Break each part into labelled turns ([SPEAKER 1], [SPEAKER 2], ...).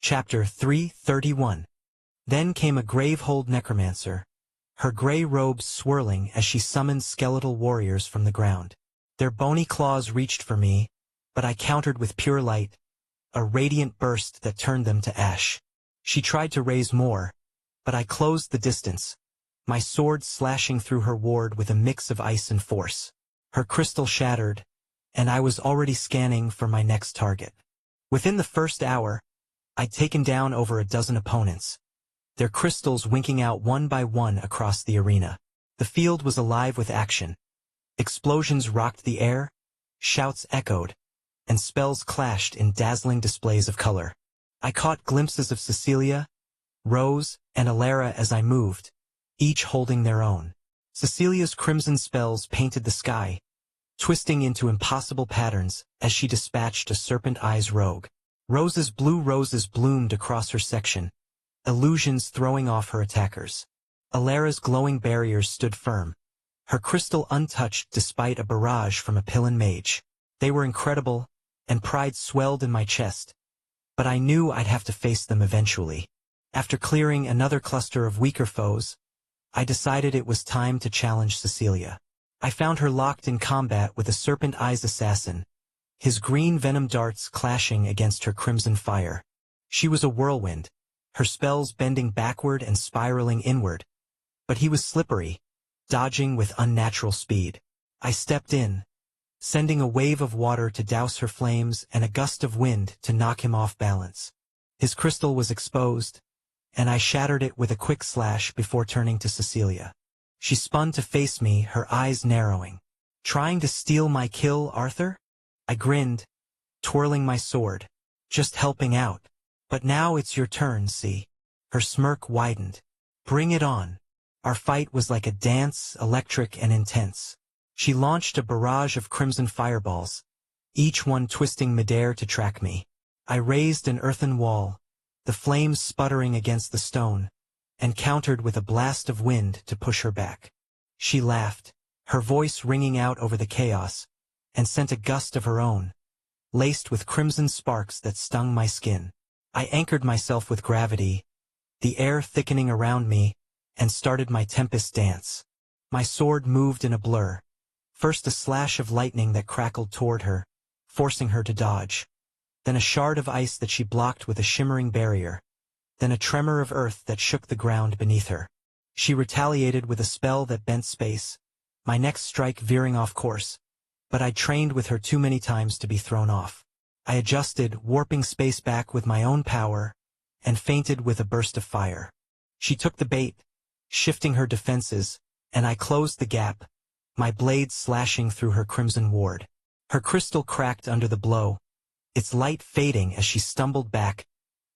[SPEAKER 1] Chapter 331. Then came a grave-hold necromancer, her gray robes swirling as she summoned skeletal warriors from the ground. Their bony claws reached for me, but I countered with pure light, a radiant burst that turned them to ash. She tried to raise more, but I closed the distance, my sword slashing through her ward with a mix of ice and force. Her crystal shattered, and I was already scanning for my next target. Within the first hour, I'd taken down over a dozen opponents, their crystals winking out one by one across the arena. The field was alive with action. Explosions rocked the air, shouts echoed, and spells clashed in dazzling displays of color. I caught glimpses of Cecilia, Rose, and Alara as I moved, each holding their own. Cecilia's crimson spells painted the sky, twisting into impossible patterns as she dispatched a serpent-eyes rogue. Rose's blue roses bloomed across her section, illusions throwing off her attackers. Alara's glowing barriers stood firm, her crystal untouched despite a barrage from a Pillin mage. They were incredible, and pride swelled in my chest, but I knew I'd have to face them eventually. After clearing another cluster of weaker foes, I decided it was time to challenge Cecilia. I found her locked in combat with a serpent-eyes assassin, his green venom darts clashing against her crimson fire. She was a whirlwind, her spells bending backward and spiraling inward, but he was slippery, dodging with unnatural speed. I stepped in, sending a wave of water to douse her flames and a gust of wind to knock him off balance. His crystal was exposed, and I shattered it with a quick slash before turning to Cecilia. She spun to face me, her eyes narrowing. "Trying to steal my kill, Arthur?" I grinned, twirling my sword. "Just helping out. But now it's your turn, see?" Her smirk widened. "Bring it on." Our fight was like a dance, electric and intense. She launched a barrage of crimson fireballs, each one twisting midair to track me. I raised an earthen wall, the flames sputtering against the stone, and countered with a blast of wind to push her back. She laughed, her voice ringing out over the chaos, and sent a gust of her own, laced with crimson sparks that stung my skin. I anchored myself with gravity, the air thickening around me, and started my tempest dance. My sword moved in a blur, first a slash of lightning that crackled toward her, forcing her to dodge, then a shard of ice that she blocked with a shimmering barrier, then a tremor of earth that shook the ground beneath her. She retaliated with a spell that bent space, my next strike veering off course, but I'd trained with her too many times to be thrown off. I adjusted, warping space back with my own power, and feinted with a burst of fire. She took the bait, shifting her defenses, and I closed the gap, my blade slashing through her crimson ward. Her crystal cracked under the blow, its light fading as she stumbled back,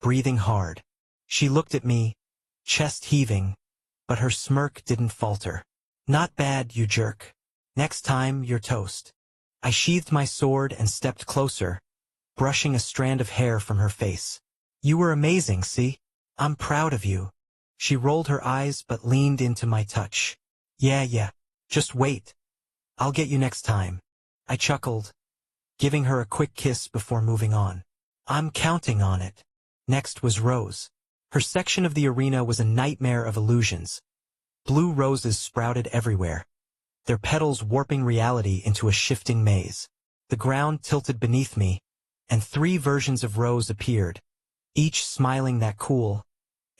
[SPEAKER 1] breathing hard. She looked at me, chest heaving, but her smirk didn't falter. "Not bad, you jerk. Next time, you're toast." I sheathed my sword and stepped closer, brushing a strand of hair from her face. "You were amazing, see? I'm proud of you." She rolled her eyes but leaned into my touch. Yeah, just wait. I'll get you next time." I chuckled, giving her a quick kiss before moving on. "I'm counting on it." Next was Rose. Her section of the arena was a nightmare of illusions. Blue roses sprouted everywhere, their petals warping reality into a shifting maze. The ground tilted beneath me, and 3 versions of Rose appeared, each smiling that cool,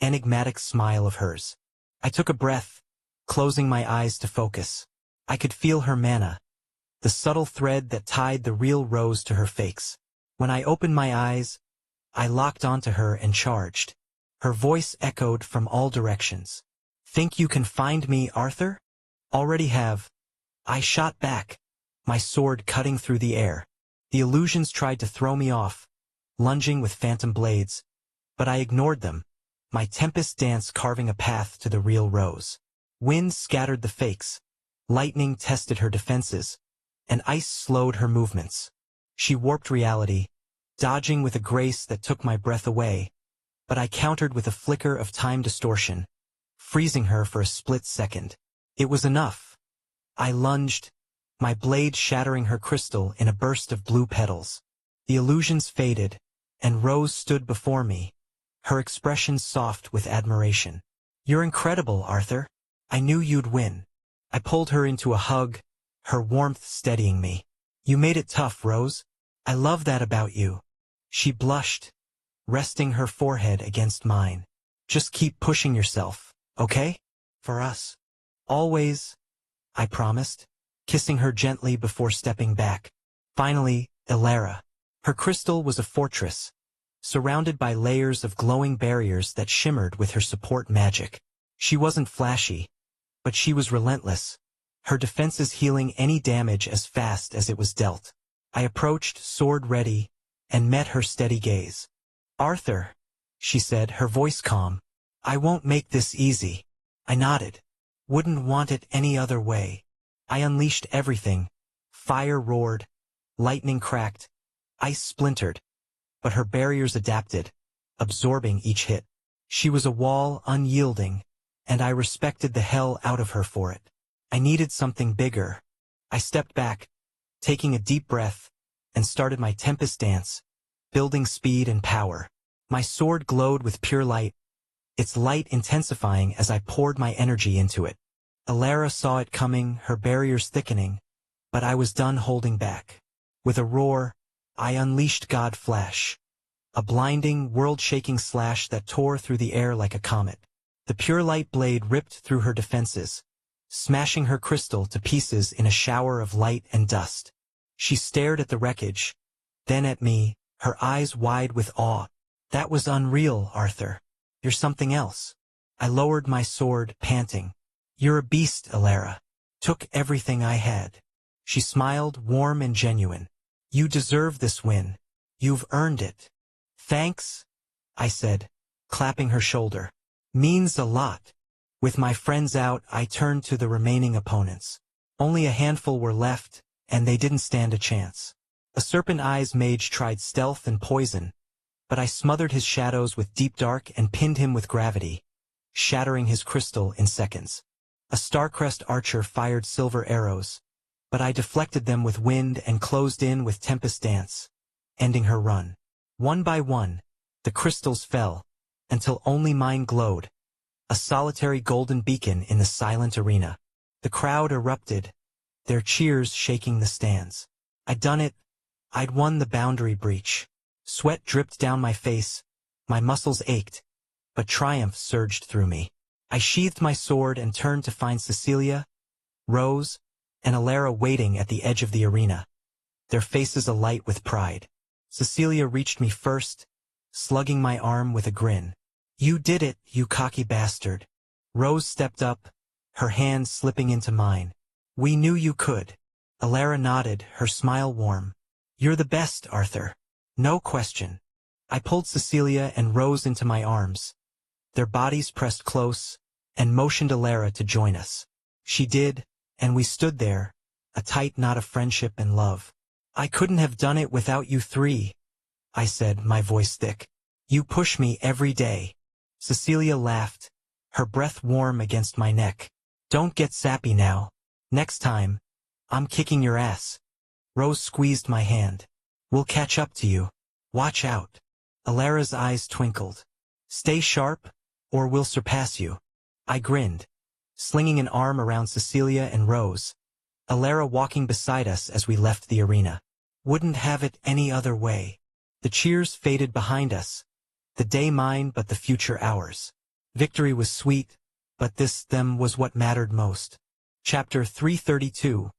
[SPEAKER 1] enigmatic smile of hers. I took a breath, closing my eyes to focus. I could feel her mana, the subtle thread that tied the real Rose to her fakes. When I opened my eyes, I locked onto her and charged. Her voice echoed from all directions. "Think you can find me, Arthur?" "Already have." I shot back, my sword cutting through the air. The illusions tried to throw me off, lunging with phantom blades, but I ignored them, my tempest dance carving a path to the real Rose. Wind scattered the fakes, lightning tested her defenses, and ice slowed her movements. She warped reality, dodging with a grace that took my breath away, but I countered with a flicker of time distortion, freezing her for a split second. It was enough. I lunged, my blade shattering her crystal in a burst of blue petals. The illusions faded, and Rose stood before me, her expression soft with admiration. "You're incredible, Arthur. I knew you'd win." I pulled her into a hug, her warmth steadying me. "You made it tough, Rose. I love that about you." She blushed, resting her forehead against mine. "Just keep pushing yourself, okay? For us. Always," I promised, kissing her gently before stepping back. Finally, Elara. Her crystal was a fortress, surrounded by layers of glowing barriers that shimmered with her support magic. She wasn't flashy, but she was relentless, her defenses healing any damage as fast as it was dealt. I approached, sword ready, and met her steady gaze. "Arthur," she said, her voice calm, "I won't make this easy." I nodded. "Wouldn't want it any other way." I unleashed everything. Fire roared, lightning cracked, ice splintered, but her barriers adapted, absorbing each hit. She was a wall, unyielding, and I respected the hell out of her for it. I needed something bigger. I stepped back, taking a deep breath, and started my Tempest dance, building speed and power. My sword glowed with pure light, its light intensifying as I poured my energy into it. Elara saw it coming, her barriers thickening, but I was done holding back. With a roar, I unleashed God Flash, a blinding, world-shaking slash that tore through the air like a comet. The pure light blade ripped through her defenses, smashing her crystal to pieces in a shower of light and dust. She stared at the wreckage, then at me, her eyes wide with awe. "That was unreal, Arthur. You're something else." I lowered my sword, panting. "You're a beast, Elara. Took everything I had." She smiled, warm and genuine. "You deserve this win. You've earned it." "Thanks," I said, clapping her shoulder. "Means a lot." With my friends out, I turned to the remaining opponents. Only a handful were left, and they didn't stand a chance. A Serpent Eyes mage tried stealth and poison, but I smothered his shadows with deep dark and pinned him with gravity, shattering his crystal in seconds. A Starcrest archer fired silver arrows, but I deflected them with wind and closed in with Tempest Dance, ending her run. One by one, the crystals fell, until only mine glowed, a solitary golden beacon in the silent arena. The crowd erupted, their cheers shaking the stands. I'd done it. I'd won the boundary breach. Sweat dripped down my face, my muscles ached, but triumph surged through me. I sheathed my sword and turned to find Cecilia, Rose, and Elara waiting at the edge of the arena, their faces alight with pride. Cecilia reached me first, slugging my arm with a grin. "You did it, you cocky bastard." Rose stepped up, her hand slipping into mine. "We knew you could." Elara nodded, her smile warm. "You're the best, Arthur. No question." I pulled Cecilia and Rose into my arms. Their bodies pressed close, and motioned Elara to join us. She did, and we stood there, a tight knot of friendship and love. "I couldn't have done it without you three," I said, my voice thick. "You push me every day." Cecilia laughed, her breath warm against my neck. "Don't get sappy now. Next time, I'm kicking your ass." Rose squeezed my hand. "We'll catch up to you. Watch out." Elara's eyes twinkled. "Stay sharp, or we'll surpass you." I grinned, slinging an arm around Cecilia and Rose, Elara walking beside us as we left the arena. Wouldn't have it any other way. The cheers faded behind us. The day mine, but the future ours. Victory was sweet, but them was what mattered most. Chapter 332.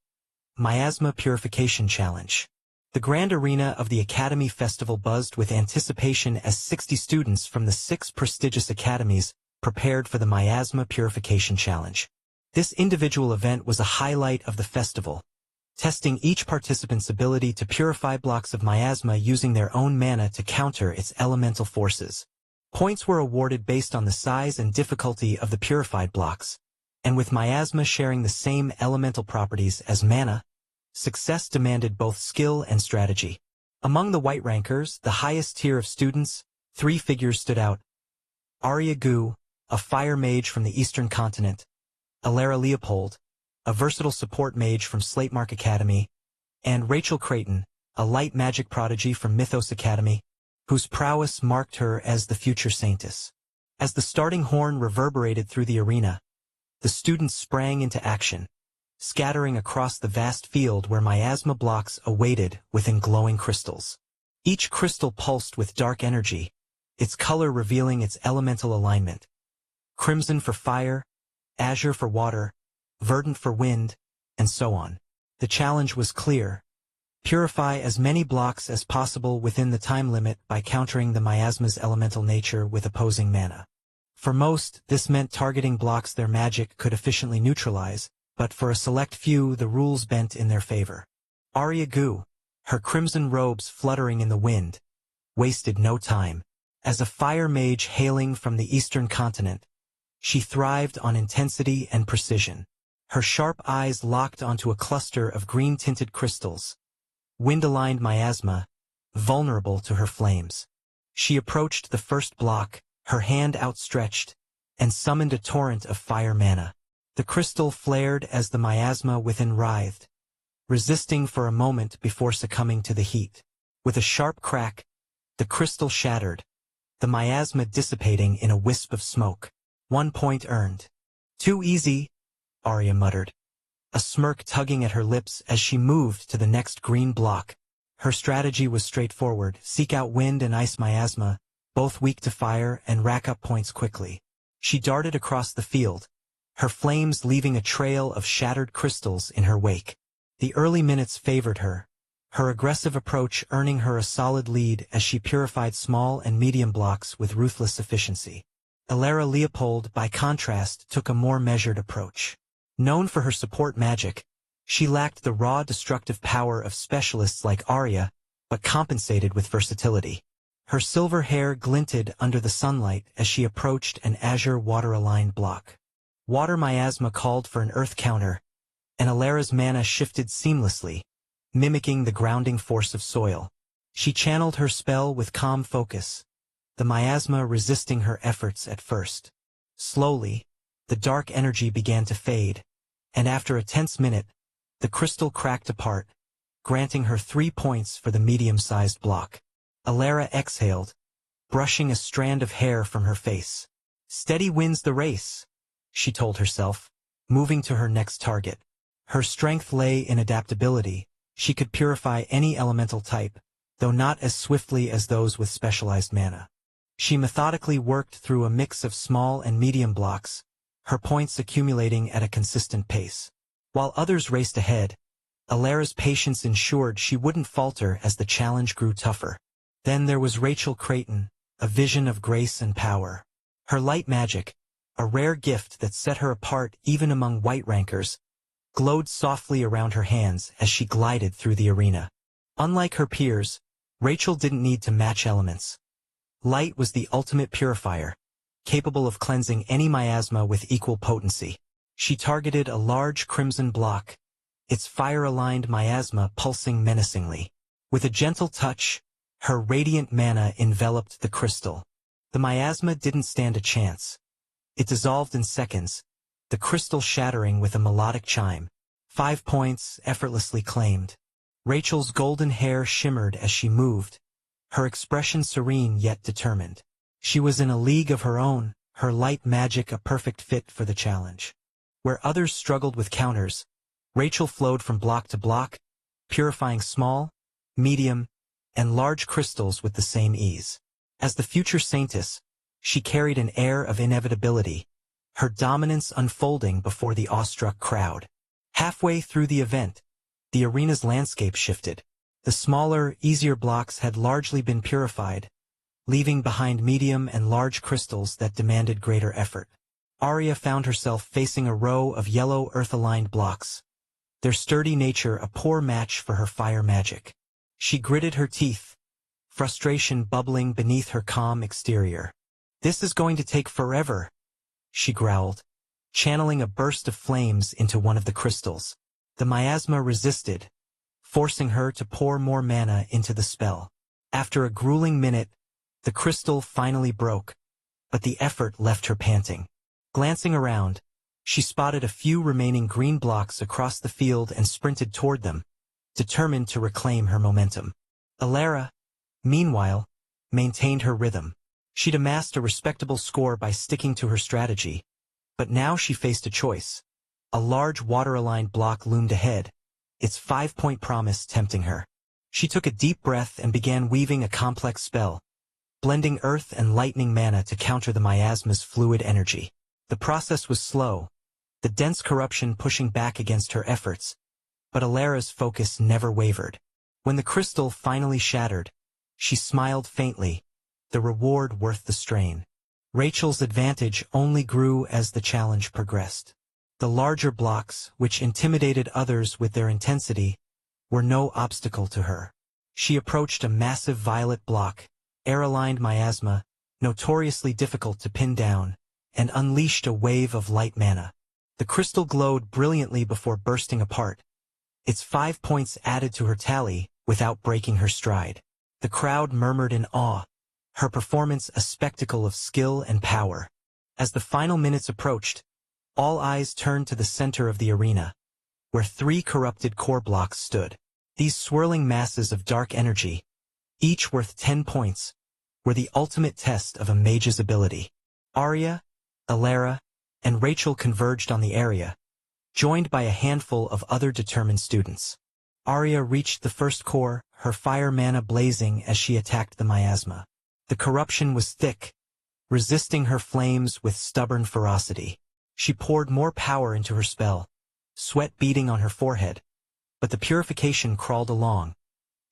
[SPEAKER 1] Miasma Purification Challenge. The grand arena of the Academy Festival buzzed with anticipation as 60 students from the 6 prestigious academies prepared for the Miasma Purification Challenge. This individual event was a highlight of the festival, testing each participant's ability to purify blocks of miasma using their own mana to counter its elemental forces. Points were awarded based on the size and difficulty of the purified blocks, and with miasma sharing the same elemental properties as mana, success demanded both skill and strategy. Among the white rankers, the highest tier of students, 3 figures stood out. Arya Gu, a fire mage from the Eastern Continent, Elara Leopold, a versatile support mage from Slatemark Academy, and Rachel Creighton, a light magic prodigy from Mythos Academy. whose prowess marked her as the future saintess. As the starting horn reverberated through the arena, the students sprang into action, scattering across the vast field where miasma blocks awaited within glowing crystals. Each crystal pulsed with dark energy, its color revealing its elemental alignment. Crimson for fire, azure for water, verdant for wind, and so on. The challenge was clear. Purify as many blocks as possible within the time limit by countering the miasma's elemental nature with opposing mana. For most, this meant targeting blocks their magic could efficiently neutralize, but for a select few the rules bent in their favor. Arya Gu, her crimson robes fluttering in the wind, wasted no time. As a fire mage hailing from the eastern continent, she thrived on intensity and precision. Her sharp eyes locked onto a cluster of green-tinted crystals, wind-aligned miasma, vulnerable to her flames. She approached the first block, her hand outstretched, and summoned a torrent of fire mana. The crystal flared as the miasma within writhed, resisting for a moment before succumbing to the heat. With a sharp crack, the crystal shattered, the miasma dissipating in a wisp of smoke. 1 point earned. Too easy, Arya muttered, a smirk tugging at her lips as she moved to the next green block. Her strategy was straightforward: seek out wind and ice miasma, both weak to fire, and rack up points quickly. She darted across the field, her flames leaving a trail of shattered crystals in her wake. The early minutes favored her, her aggressive approach earning her a solid lead as she purified small and medium blocks with ruthless efficiency. Elara Leopold, by contrast, took a more measured approach. Known for her support magic, she lacked the raw destructive power of specialists like Arya, but compensated with versatility. Her silver hair glinted under the sunlight as she approached an azure water-aligned block. Water miasma called for an earth counter, and Alara's mana shifted seamlessly, mimicking the grounding force of soil. She channeled her spell with calm focus, the miasma resisting her efforts at first. Slowly, the dark energy began to fade, and after a tense minute, the crystal cracked apart, granting her 3 points for the medium-sized block. Alara exhaled, brushing a strand of hair from her face. Steady wins the race, she told herself, moving to her next target. Her strength lay in adaptability. She could purify any elemental type, though not as swiftly as those with specialized mana. She methodically worked through a mix of small and medium blocks, her points accumulating at a consistent pace. While others raced ahead, Alara's patience ensured she wouldn't falter as the challenge grew tougher. Then there was Rachel Creighton, a vision of grace and power. Her light magic, a rare gift that set her apart even among white rankers, glowed softly around her hands as she glided through the arena. Unlike her peers, Rachel didn't need to match elements. Light was the ultimate purifier, capable of cleansing any miasma with equal potency. She targeted a large crimson block, its fire-aligned miasma pulsing menacingly. With a gentle touch, her radiant mana enveloped the crystal. The miasma didn't stand a chance. It dissolved in seconds, the crystal shattering with a melodic chime. 5 points effortlessly claimed. Rachel's golden hair shimmered as she moved, her expression serene yet determined. She was in a league of her own, her light magic a perfect fit for the challenge. Where others struggled with counters, Rachel flowed from block to block, purifying small, medium, and large crystals with the same ease. As the future saintess, she carried an air of inevitability, her dominance unfolding before the awestruck crowd. Halfway through the event, the arena's landscape shifted. The smaller, easier blocks had largely been purified, leaving behind medium and large crystals that demanded greater effort. Arya found herself facing a row of yellow earth-aligned blocks, their sturdy nature a poor match for her fire magic. She gritted her teeth, frustration bubbling beneath her calm exterior. "This is going to take forever," she growled, channeling a burst of flames into one of the crystals. The miasma resisted, forcing her to pour more mana into the spell. After a grueling minute, the crystal finally broke, but the effort left her panting. Glancing around, she spotted a few remaining green blocks across the field and sprinted toward them, determined to reclaim her momentum. Alara, meanwhile, maintained her rhythm. She'd amassed a respectable score by sticking to her strategy, but now she faced a choice. A large water-aligned block loomed ahead, its 5-point promise tempting her. She took a deep breath and began weaving a complex spell, blending earth and lightning mana to counter the miasma's fluid energy. The process was slow, the dense corruption pushing back against her efforts, but Alara's focus never wavered. When the crystal finally shattered, she smiled faintly, the reward worth the strain. Rachel's advantage only grew as the challenge progressed. The larger blocks, which intimidated others with their intensity, were no obstacle to her. She approached a massive violet block, air-aligned miasma, notoriously difficult to pin down, and unleashed a wave of light mana. The crystal glowed brilliantly before bursting apart, its 5 points added to her tally without breaking her stride. The crowd murmured in awe, her performance a spectacle of skill and power. As the final minutes approached, all eyes turned to the center of the arena, where 3 corrupted core blocks stood. These swirling masses of dark energy, each worth 10 points, were the ultimate test of a mage's ability. Arya, Alara, and Rachel converged on the area, joined by a handful of other determined students. Arya reached the first core, her fire mana blazing as she attacked the miasma. The corruption was thick, resisting her flames with stubborn ferocity. She poured more power into her spell, sweat beading on her forehead, but the purification crawled along,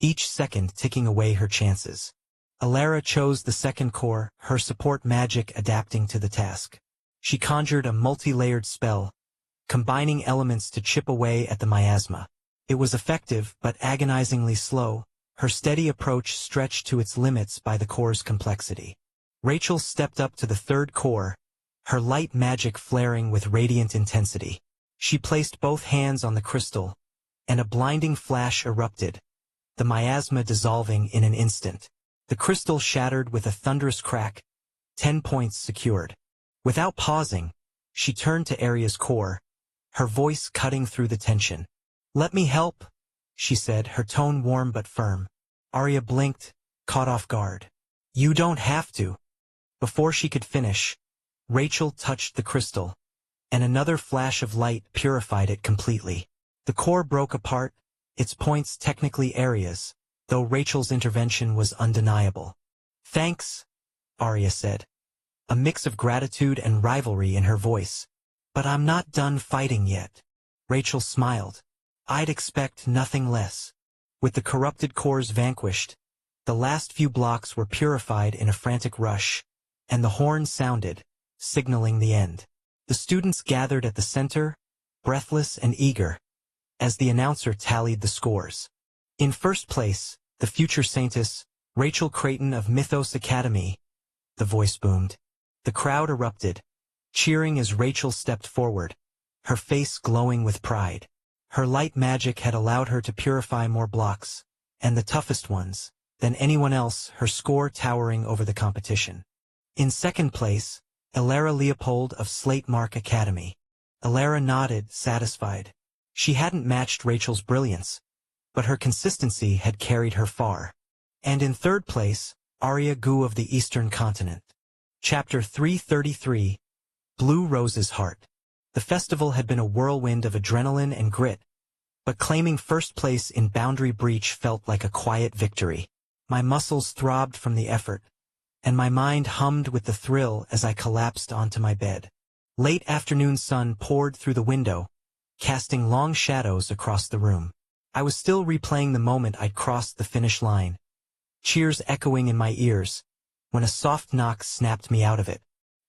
[SPEAKER 1] each second ticking away her chances. Alara chose the second core, her support magic adapting to the task. She conjured a multi-layered spell, combining elements to chip away at the miasma. It was effective but agonizingly slow, her steady approach stretched to its limits by the core's complexity. Rachel stepped up to the third core, her light magic flaring with radiant intensity. She placed both hands on the crystal, and a blinding flash erupted, the miasma dissolving in an instant. The crystal shattered with a thunderous crack, 10 points secured. Without pausing, she turned to Arya's core, her voice cutting through the tension. "Let me help," she said, her tone warm but firm. Arya blinked, caught off guard. "You don't have to." Before she could finish, Rachel touched the crystal, and another flash of light purified it completely. The core broke apart, its points technically Arya's, though Rachel's intervention was undeniable. "Thanks," Arya said, a mix of gratitude and rivalry in her voice. "But I'm not done fighting yet." Rachel smiled. "I'd expect nothing less." With the corrupted cores vanquished, the last few blocks were purified in a frantic rush, and the horn sounded, signaling the end. The students gathered at the center, breathless and eager, as the announcer tallied the scores. In first place, the future saintess, Rachel Creighton of Mythos Academy, the voice boomed. The crowd erupted, cheering as Rachel stepped forward, her face glowing with pride. Her light magic had allowed her to purify more blocks, and the toughest ones, than anyone else, her score towering over the competition. In second place, Alara Leopold of Slate Mark Academy. Alara nodded, satisfied. She hadn't matched Rachel's brilliance, but her consistency had carried her far. And in third place, Arya Gu of the Eastern Continent. Chapter 333, Blue Rose's Heart. The festival had been a whirlwind of adrenaline and grit, but claiming first place in Boundary Breach felt like a quiet victory. My muscles throbbed from the effort, and my mind hummed with the thrill as I collapsed onto my bed. Late afternoon sun poured through the window, casting long shadows across the room. I was still replaying the moment I'd crossed the finish line, cheers echoing in my ears, when a soft knock snapped me out of it.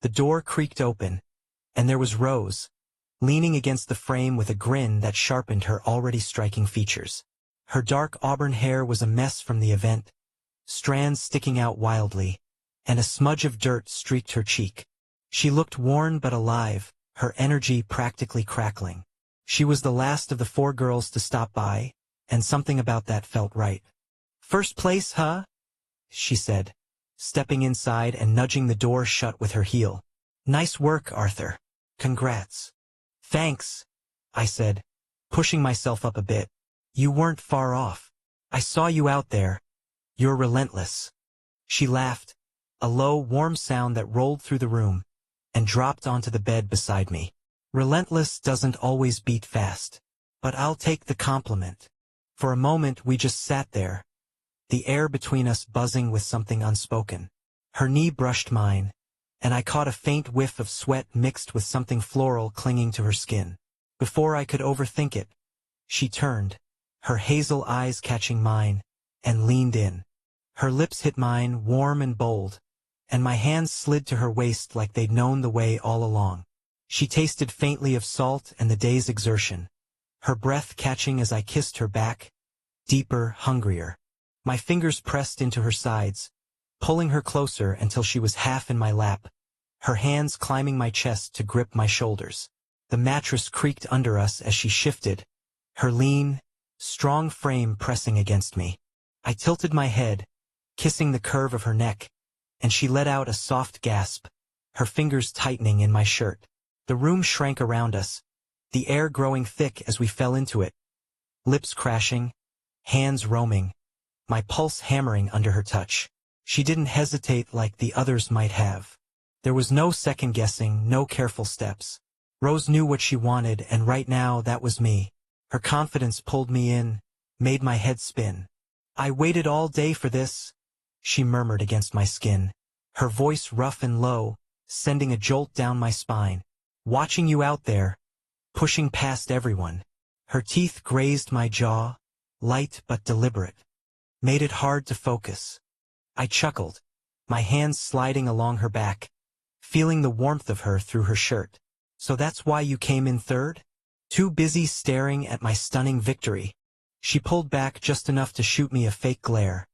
[SPEAKER 1] The door creaked open, and there was Rose, leaning against the frame with a grin that sharpened her already striking features. Her dark auburn hair was a mess from the event, strands sticking out wildly, and a smudge of dirt streaked her cheek. She looked worn but alive, her energy practically crackling. She was the last of the 4 girls to stop by, and something about that felt right. "First place, huh?" she said, stepping inside and nudging the door shut with her heel. "Nice work, Arthur. Congrats." "Thanks," I said, pushing myself up a bit. "You weren't far off. I saw you out there. You're relentless." She laughed, a low, warm sound that rolled through the room, and dropped onto the bed beside me. Relentless doesn't always beat fast. But I'll take the compliment. For a moment we just sat there, the air between us buzzing with something unspoken. Her knee brushed mine, and I caught a faint whiff of sweat mixed with something floral clinging to her skin. Before I could overthink it, she turned, her hazel eyes catching mine, and leaned in. Her lips hit mine, warm and bold, and my hands slid to her waist like they'd known the way all along. She tasted faintly of salt and the day's exertion, her breath catching as I kissed her back, deeper, hungrier. My fingers pressed into her sides, pulling her closer until she was half in my lap, her hands climbing my chest to grip my shoulders. The mattress creaked under us as she shifted, her lean, strong frame pressing against me. I tilted my head, kissing the curve of her neck, and she let out a soft gasp, her fingers tightening in my shirt. The room shrank around us, the air growing thick as we fell into it, lips crashing, hands roaming, my pulse hammering under her touch. She didn't hesitate like the others might have. There was no second-guessing, no careful steps. Rose knew what she wanted, and right now that was me. Her confidence pulled me in, made my head spin. "I waited all day for this," she murmured against my skin, her voice rough and low, sending a jolt down my spine. "Watching you out there, pushing past everyone." Her teeth grazed my jaw, light but deliberate, made it hard to focus. I chuckled, my hands sliding along her back, feeling the warmth of her through her shirt. "So that's why you came in third? Too busy staring at my stunning victory?" She pulled back just enough to shoot me a fake glare,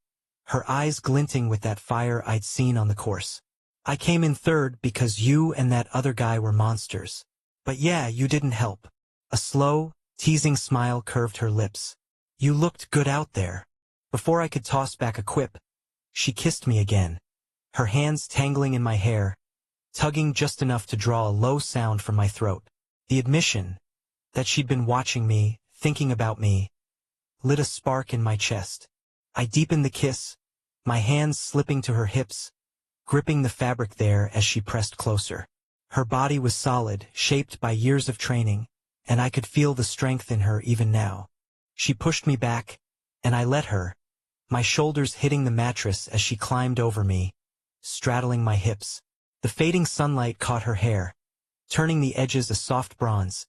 [SPEAKER 1] her eyes glinting with that fire I'd seen on the course. "I came in third because you and that other guy were monsters. But yeah, you didn't help." A slow, teasing smile curved her lips. "You looked good out there." Before I could toss back a quip, she kissed me again, her hands tangling in my hair, tugging just enough to draw a low sound from my throat. The admission that she'd been watching me, thinking about me, lit a spark in my chest. I deepened the kiss, my hands slipping to her hips, gripping the fabric there as she pressed closer. Her body was solid, shaped by years of training, and I could feel the strength in her even now. She pushed me back, and I let her, my shoulders hitting the mattress as she climbed over me, straddling my hips. The fading sunlight caught her hair, turning the edges a soft bronze,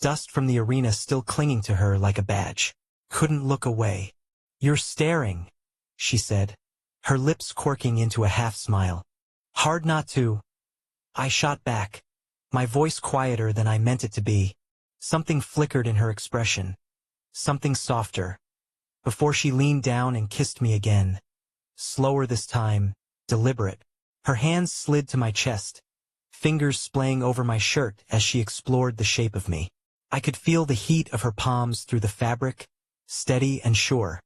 [SPEAKER 1] dust from the arena still clinging to her like a badge. Couldn't look away. "You're staring," she said, her lips quirking into a half-smile. "Hard not to." I shot back, my voice quieter than I meant it to be. Something flickered in her expression, something softer, before she leaned down and kissed me again, slower this time, deliberate. Her hands slid to my chest, fingers splaying over my shirt as she explored the shape of me. I could feel the heat of her palms through the fabric, steady and sure.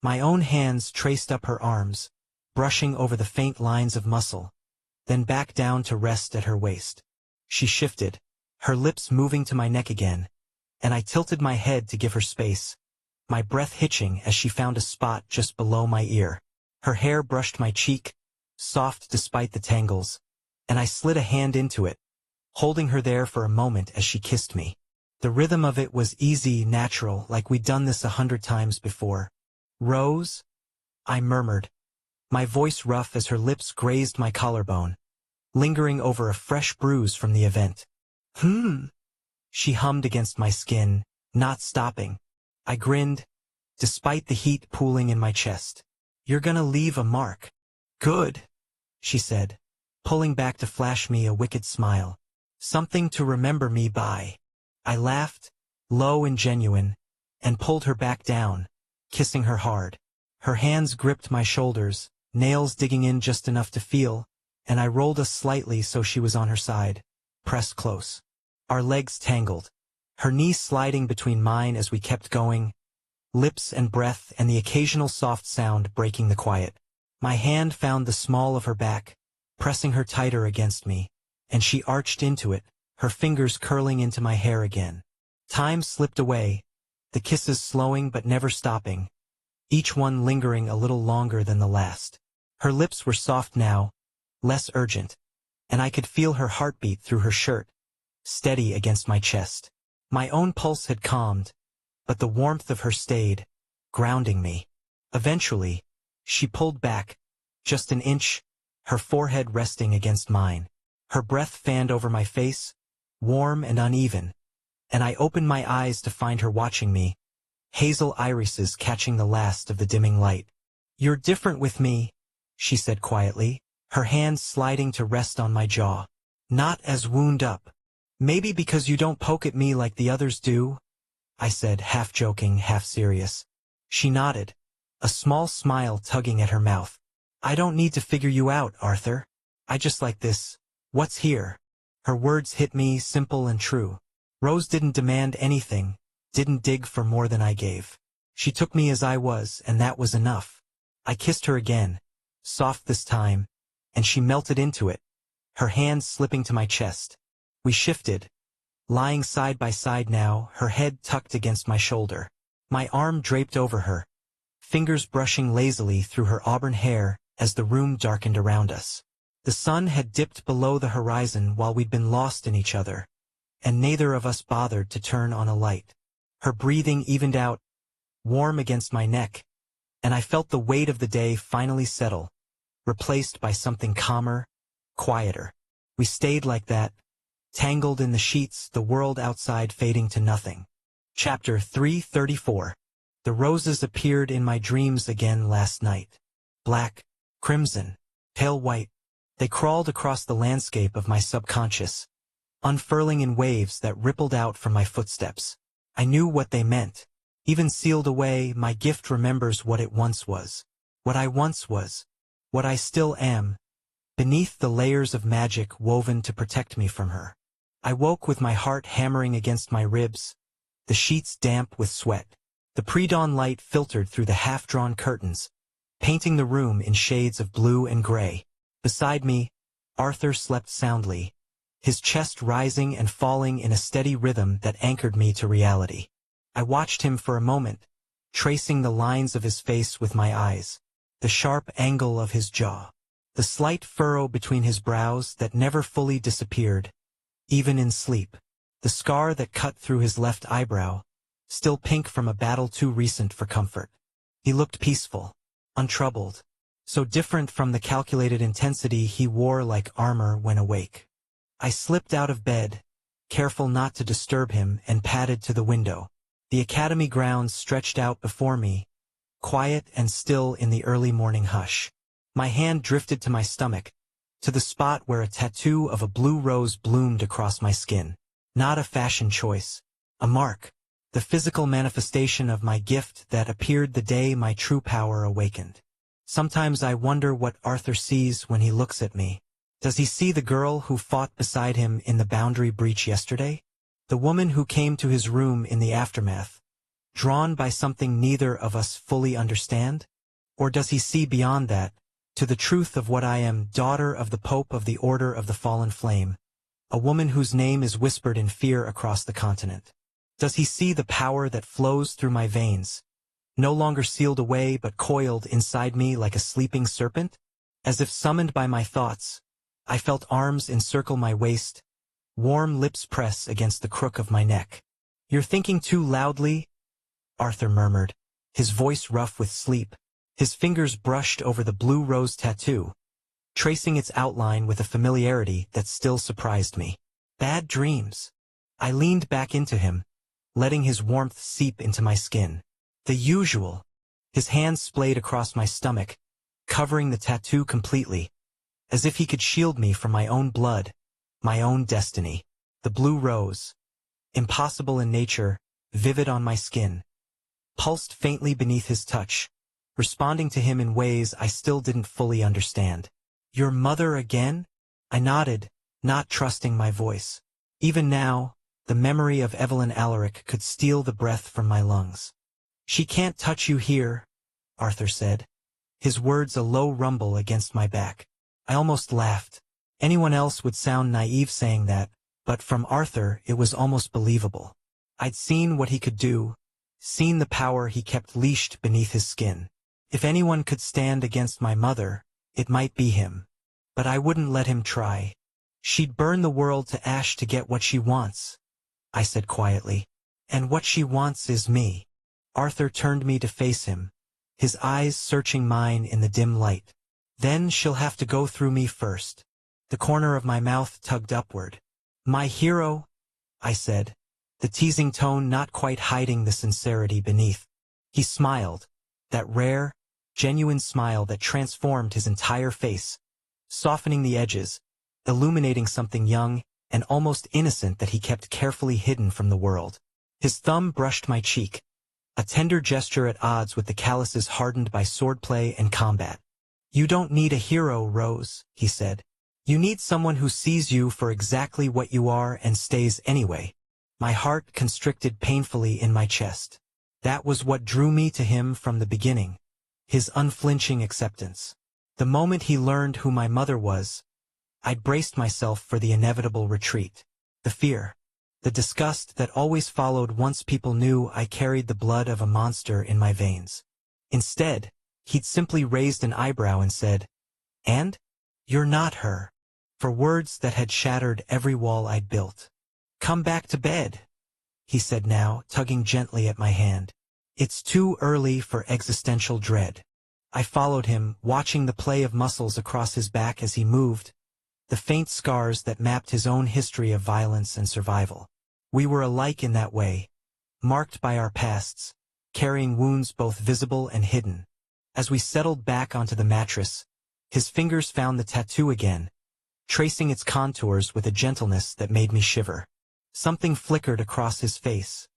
[SPEAKER 1] My own hands traced up her arms, brushing over the faint lines of muscle, then back down to rest at her waist. She shifted, her lips moving to my neck again, and I tilted my head to give her space, my breath hitching as she found a spot just below my ear. Her hair brushed my cheek, soft despite the tangles, and I slid a hand into it, holding her there for a moment as she kissed me. The rhythm of it was easy, natural, like we'd done this 100 times before. "Rose?" I murmured, my voice rough as her lips grazed my collarbone, lingering over a fresh bruise from the event. She hummed against my skin, not stopping. I grinned, despite the heat pooling in my chest. "You're gonna leave a mark." "Good," she said, pulling back to flash me a wicked smile. "Something to remember me by." I laughed, low and genuine, and pulled her back down, kissing her hard. Her hands gripped my shoulders, nails digging in just enough to feel, and I rolled us slightly so she was on her side, pressed close. Our legs tangled, her knee sliding between mine as we kept going, lips and breath and the occasional soft sound breaking the quiet. My hand found the small of her back, pressing her tighter against me, and she arched into it, her fingers curling into my hair again. Time slipped away, the kisses slowing but never stopping, each one lingering a little longer than the last. Her lips were soft now, less urgent, and I could feel her heartbeat through her shirt, steady against my chest. My own pulse had calmed, but the warmth of her stayed, grounding me. Eventually, she pulled back, just an inch, her forehead resting against mine. Her breath fanned over my face, warm and uneven, and I opened my eyes to find her watching me, hazel irises catching the last of the dimming light. "You're different with me," she said quietly, her hands sliding to rest on my jaw. "Not as wound up. Maybe because you don't poke at me like the others do?" I said, half joking, half serious. She nodded, a small smile tugging at her mouth. "I don't need to figure you out, Arthur. I just like this. What's here?" Her words hit me, simple and true. Rose didn't demand anything, didn't dig for more than I gave. She took me as I was, and that was enough. I kissed her again, soft this time, and she melted into it, her hands slipping to my chest. We shifted, lying side by side now, her head tucked against my shoulder. My arm draped over her, fingers brushing lazily through her auburn hair as the room darkened around us. The sun had dipped below the horizon while we'd been lost in each other, and neither of us bothered to turn on a light. Her breathing evened out, warm against my neck, and I felt the weight of the day finally settle, replaced by something calmer, quieter. We stayed like that, tangled in the sheets, the world outside fading to nothing. Chapter 334. The roses appeared in my dreams again last night. Black, crimson, pale white. They crawled across the landscape of my subconscious, unfurling in waves that rippled out from my footsteps. I knew what they meant. Even sealed away, my gift remembers what it once was. What I once was. What I still am. Beneath the layers of magic woven to protect me from her. I woke with my heart hammering against my ribs, the sheets damp with sweat. The pre-dawn light filtered through the half-drawn curtains, painting the room in shades of blue and gray. Beside me, Arthur slept soundly, his chest rising and falling in a steady rhythm that anchored me to reality. I watched him for a moment, tracing the lines of his face with my eyes, the sharp angle of his jaw, the slight furrow between his brows that never fully disappeared, even in sleep, the scar that cut through his left eyebrow, still pink from a battle too recent for comfort. He looked peaceful, untroubled, so different from the calculated intensity he wore like armor when awake. I slipped out of bed, careful not to disturb him, and padded to the window. The academy grounds stretched out before me, quiet and still in the early morning hush. My hand drifted to my stomach, to the spot where a tattoo of a blue rose bloomed across my skin. Not a fashion choice, a mark, the physical manifestation of my gift that appeared the day my true power awakened. Sometimes I wonder what Arthur sees when he looks at me. Does he see the girl who fought beside him in the boundary breach yesterday? The woman who came to his room in the aftermath, drawn by something neither of us fully understand? Or does he see beyond that, to the truth of what I am, daughter of the Pope of the Order of the Fallen Flame, a woman whose name is whispered in fear across the continent? Does he see the power that flows through my veins, no longer sealed away but coiled inside me like a sleeping serpent? As if summoned by my thoughts, I felt arms encircle my waist, warm lips press against the crook of my neck. "You're thinking too loudly," Arthur murmured, his voice rough with sleep. His fingers brushed over the blue rose tattoo, tracing its outline with a familiarity that still surprised me. "Bad dreams." I leaned back into him, letting his warmth seep into my skin. "The usual." His hands splayed across my stomach, covering the tattoo completely, as if he could shield me from my own blood, my own destiny. The blue rose, impossible in nature, vivid on my skin, pulsed faintly beneath his touch, responding to him in ways I still didn't fully understand. "Your mother again?" I nodded, not trusting my voice. Even now, the memory of Evelyn Alaric could steal the breath from my lungs. "She can't touch you here," Arthur said, his words a low rumble against my back. I almost laughed. Anyone else would sound naive saying that, but from Arthur it was almost believable. I'd seen what he could do, seen the power he kept leashed beneath his skin. If anyone could stand against my mother, It might be him. But I wouldn't let him try. She'd burn the world to ash to get what she wants, I said quietly. And what she wants is me. Arthur turned me to face him, his eyes searching mine in the dim light. Then she'll have to go through me first. The corner of my mouth tugged upward. My hero, I said, the teasing tone not quite hiding the sincerity beneath. He smiled, that rare, genuine smile that transformed his entire face, softening the edges, illuminating something young and almost innocent that he kept carefully hidden from the world. His thumb brushed my cheek, a tender gesture at odds with the calluses hardened by swordplay and combat. You don't need a hero, Rose, he said. You need someone who sees you for exactly what you are and stays anyway. My heart constricted painfully in my chest. That was what drew me to him from the beginning, his unflinching acceptance. The moment he learned who my mother was, I'd braced myself for the inevitable retreat. The fear, the disgust that always followed once people knew I carried the blood of a monster in my veins. Instead, he'd simply raised an eyebrow and said, "And? You're not her." For words that had shattered every wall I'd built. "Come back to bed," he said now, tugging gently at my hand. "It's too early for existential dread." I followed him, watching the play of muscles across his back as he moved, the faint scars that mapped his own history of violence and survival. We were alike in that way, marked by our pasts, carrying wounds both visible and hidden. As we settled back onto the mattress, his fingers found the tattoo again, tracing its contours with a gentleness that made me shiver. Something flickered across his face,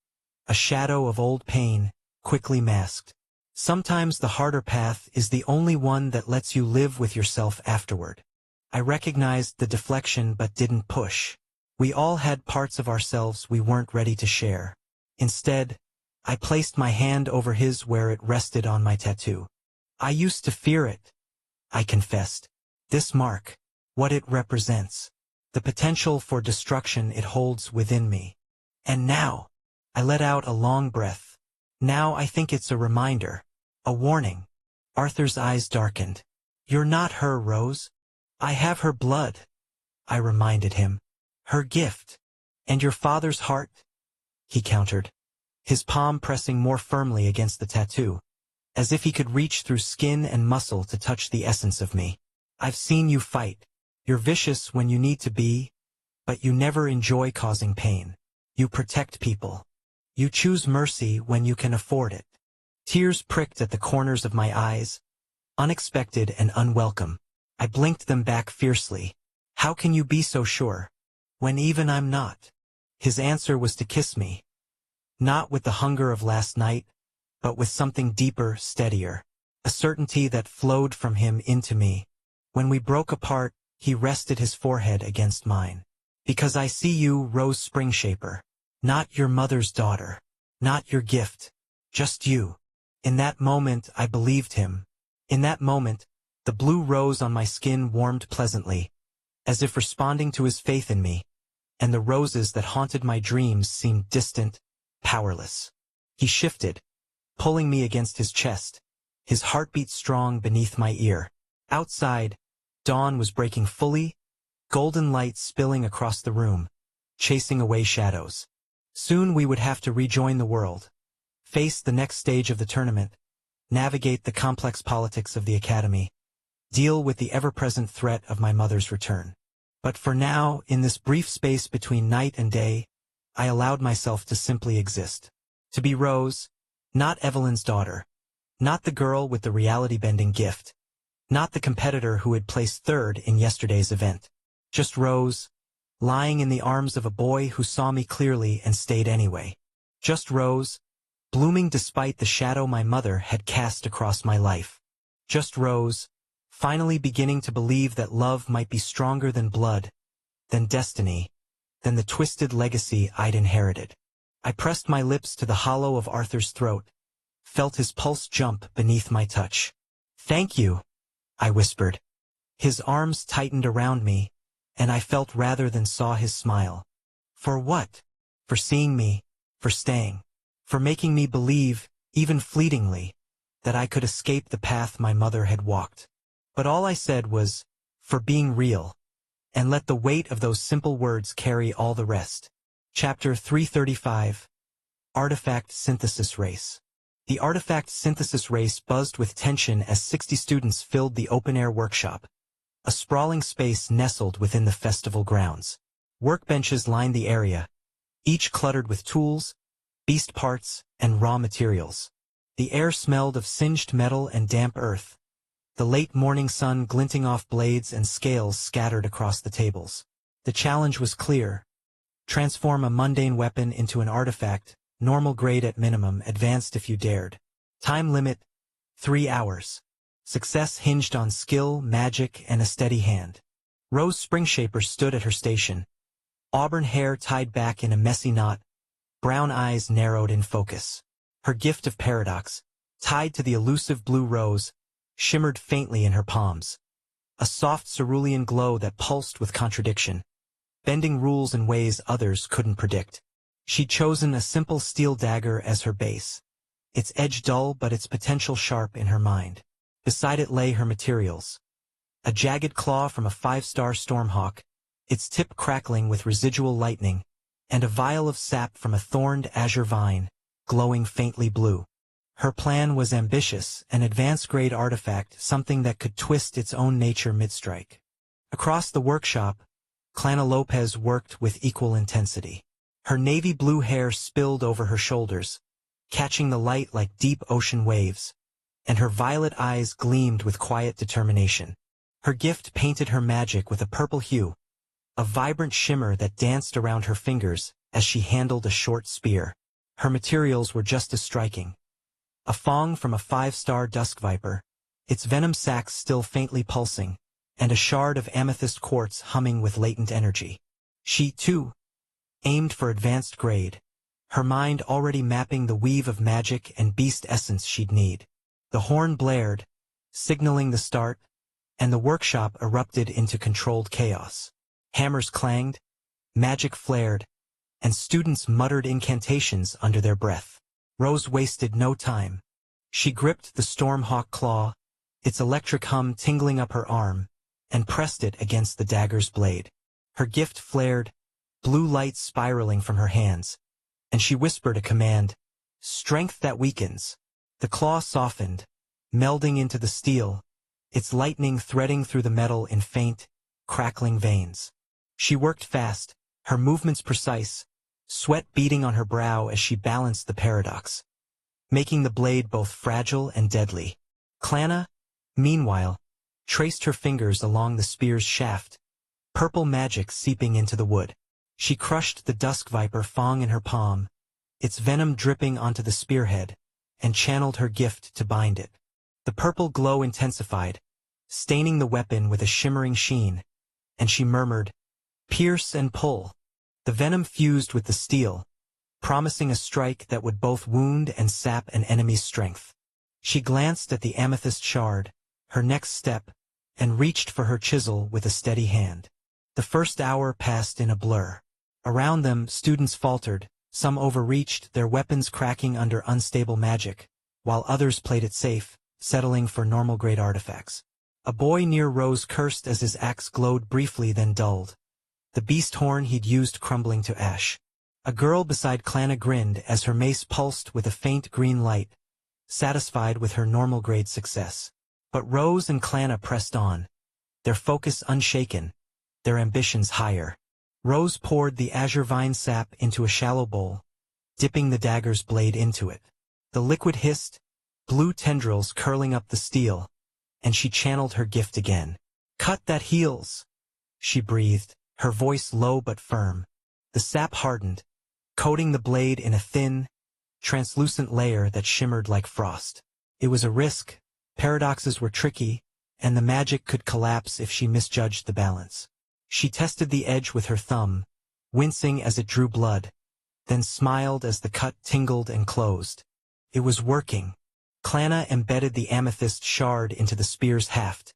[SPEAKER 1] a shadow of old pain, quickly masked. Sometimes the harder path is the only one that lets you live with yourself afterward. I recognized the deflection but didn't push. We all had parts of ourselves we weren't ready to share. Instead, I placed my hand over his where it rested on my tattoo. I used to fear it, I confessed. This mark, what it represents, the potential for destruction it holds within me. And now, I let out a long breath. Now I think it's a reminder, a warning. Arthur's eyes darkened. You're not her, Rose. I have her blood, I reminded him. Her gift. And your father's heart, he countered, his palm pressing more firmly against the tattoo, as if he could reach through skin and muscle to touch the essence of me. I've seen you fight. You're vicious when you need to be, but you never enjoy causing pain. You protect people. You choose mercy when you can afford it. Tears pricked at the corners of my eyes, unexpected and unwelcome. I blinked them back fiercely. How can you be so sure, when even I'm not? His answer was to kiss me. Not with the hunger of last night, but with something deeper, steadier. A certainty that flowed from him into me. When we broke apart, he rested his forehead against mine. Because I see you, Rose Springshaper. Not your mother's daughter. Not your gift. Just you. In that moment, I believed him. In that moment, the blue rose on my skin warmed pleasantly, as if responding to his faith in me, and the roses that haunted my dreams seemed distant, powerless. He shifted, pulling me against his chest, his heartbeat strong beneath my ear. Outside, dawn was breaking fully, golden light spilling across the room, chasing away shadows. Soon we would have to rejoin the world, face the next stage of the tournament, navigate the complex politics of the academy, deal with the ever-present threat of my mother's return. But for now, in this brief space between night and day, I allowed myself to simply exist. To be Rose, not Evelyn's daughter, not the girl with the reality-bending gift, not the competitor who had placed third in yesterday's event. Just Rose, lying in the arms of a boy who saw me clearly and stayed anyway. Just Rose, blooming despite the shadow my mother had cast across my life. Just Rose, finally beginning to believe that love might be stronger than blood, than destiny, than the twisted legacy I'd inherited. I pressed my lips to the hollow of Arthur's throat, felt his pulse jump beneath my touch. "Thank you," I whispered. His arms tightened around me, and I felt rather than saw his smile. For what? For seeing me, for staying, for making me believe, even fleetingly, that I could escape the path my mother had walked. But all I said was, "For being real," and let the weight of those simple words carry all the rest. Chapter 335. Artifact Synthesis Race. The artifact synthesis race buzzed with tension as 60 students filled the open-air workshop, a sprawling space nestled within the festival grounds. Workbenches lined the area, each cluttered with tools, beast parts, and raw materials. The air smelled of singed metal and damp earth, the late morning sun glinting off blades and scales scattered across the tables. The challenge was clear. Transform a mundane weapon into an artifact, normal grade at minimum, advanced if you dared. Time limit, 3 hours. Success hinged on skill, magic, and a steady hand. Rose Springshaper stood at her station, auburn hair tied back in a messy knot, brown eyes narrowed in focus. Her gift of paradox, tied to the elusive blue rose, shimmered faintly in her palms, a soft cerulean glow that pulsed with contradiction, bending rules in ways others couldn't predict. She'd chosen a simple steel dagger as her base, its edge dull but its potential sharp in her mind. Beside it lay her materials. A jagged claw from a 5-star stormhawk, its tip crackling with residual lightning, and a vial of sap from a thorned azure vine, glowing faintly blue. Her plan was ambitious, an advanced-grade artifact, something that could twist its own nature mid-strike. Across the workshop, Clana Lopez worked with equal intensity. Her navy blue hair spilled over her shoulders, catching the light like deep ocean waves, and her violet eyes gleamed with quiet determination. Her gift painted her magic with a purple hue, a vibrant shimmer that danced around her fingers as she handled a short spear. Her materials were just as striking. A fong from a 5-star dusk viper, its venom sacs still faintly pulsing, and a shard of amethyst quartz humming with latent energy. She, too, aimed for advanced grade, her mind already mapping the weave of magic and beast essence she'd need. The horn blared, signaling the start, and the workshop erupted into controlled chaos. Hammers clanged, magic flared, and students muttered incantations under their breath. Rose wasted no time. She gripped the Stormhawk claw, its electric hum tingling up her arm, and pressed it against the dagger's blade. Her gift flared, blue light spiraling from her hands, and she whispered a command, "Strength that weakens." The claw softened, melding into the steel, its lightning threading through the metal in faint, crackling veins. She worked fast, her movements precise, sweat beading on her brow as she balanced the paradox, making the blade both fragile and deadly. Clana, meanwhile, traced her fingers along the spear's shaft, purple magic seeping into the wood. She crushed the dusk viper fong in her palm, its venom dripping onto the spearhead, and channeled her gift to bind it. The purple glow intensified, staining the weapon with a shimmering sheen, and she murmured, "Pierce and pull." The venom fused with the steel, promising a strike that would both wound and sap an enemy's strength. She glanced at the amethyst shard, her next step, and reached for her chisel with a steady hand. The first hour passed in a blur. Around them, students faltered, some overreached, their weapons cracking under unstable magic, while others played it safe, settling for normal-grade artifacts. A boy near Rose cursed as his axe glowed briefly then dulled, the beast horn he'd used crumbling to ash. A girl beside Clana grinned as her mace pulsed with a faint green light, satisfied with her normal-grade success. But Rose and Clana pressed on, their focus unshaken, their ambitions higher. Rose poured the azure vine sap into a shallow bowl, dipping the dagger's blade into it. The liquid hissed, blue tendrils curling up the steel, and she channeled her gift again. "Cut that heals," she breathed, her voice low but firm. The sap hardened, coating the blade in a thin, translucent layer that shimmered like frost. It was a risk, paradoxes were tricky, and the magic could collapse if she misjudged the balance. She tested the edge with her thumb, wincing as it drew blood, then smiled as the cut tingled and closed. It was working. Clana embedded the amethyst shard into the spear's haft,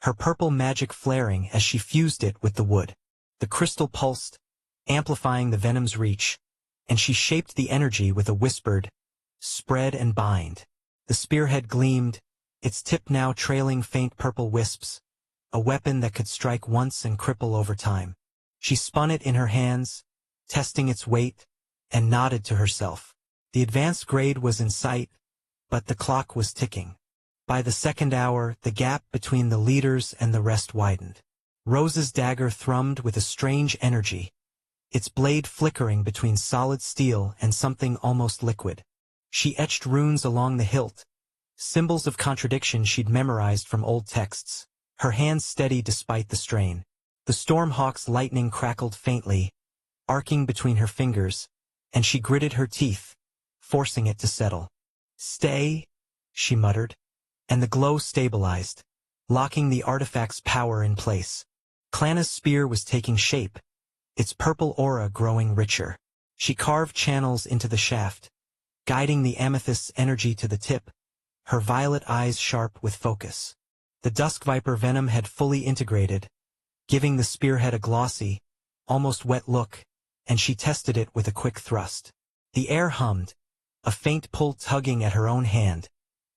[SPEAKER 1] her purple magic flaring as she fused it with the wood. The crystal pulsed, amplifying the venom's reach, and she shaped the energy with a whispered, "Spread and bind." The spearhead gleamed, its tip now trailing faint purple wisps, a weapon that could strike once and cripple over time. She spun it in her hands, testing its weight, and nodded to herself. The advanced grade was in sight, but the clock was ticking. By the second hour, the gap between the leaders and the rest widened. Rose's dagger thrummed with a strange energy, its blade flickering between solid steel and something almost liquid. She etched runes along the hilt, symbols of contradiction she'd memorized from old texts, her hands steady despite the strain. The Stormhawk's lightning crackled faintly, arcing between her fingers, and she gritted her teeth, forcing it to settle. "Stay," she muttered, and the glow stabilized, locking the artifact's power in place. Clana's spear was taking shape, its purple aura growing richer. She carved channels into the shaft, guiding the amethyst's energy to the tip, her violet eyes sharp with focus. The dusk viper venom had fully integrated, giving the spearhead a glossy, almost wet look, and she tested it with a quick thrust. The air hummed, a faint pull tugging at her own hand,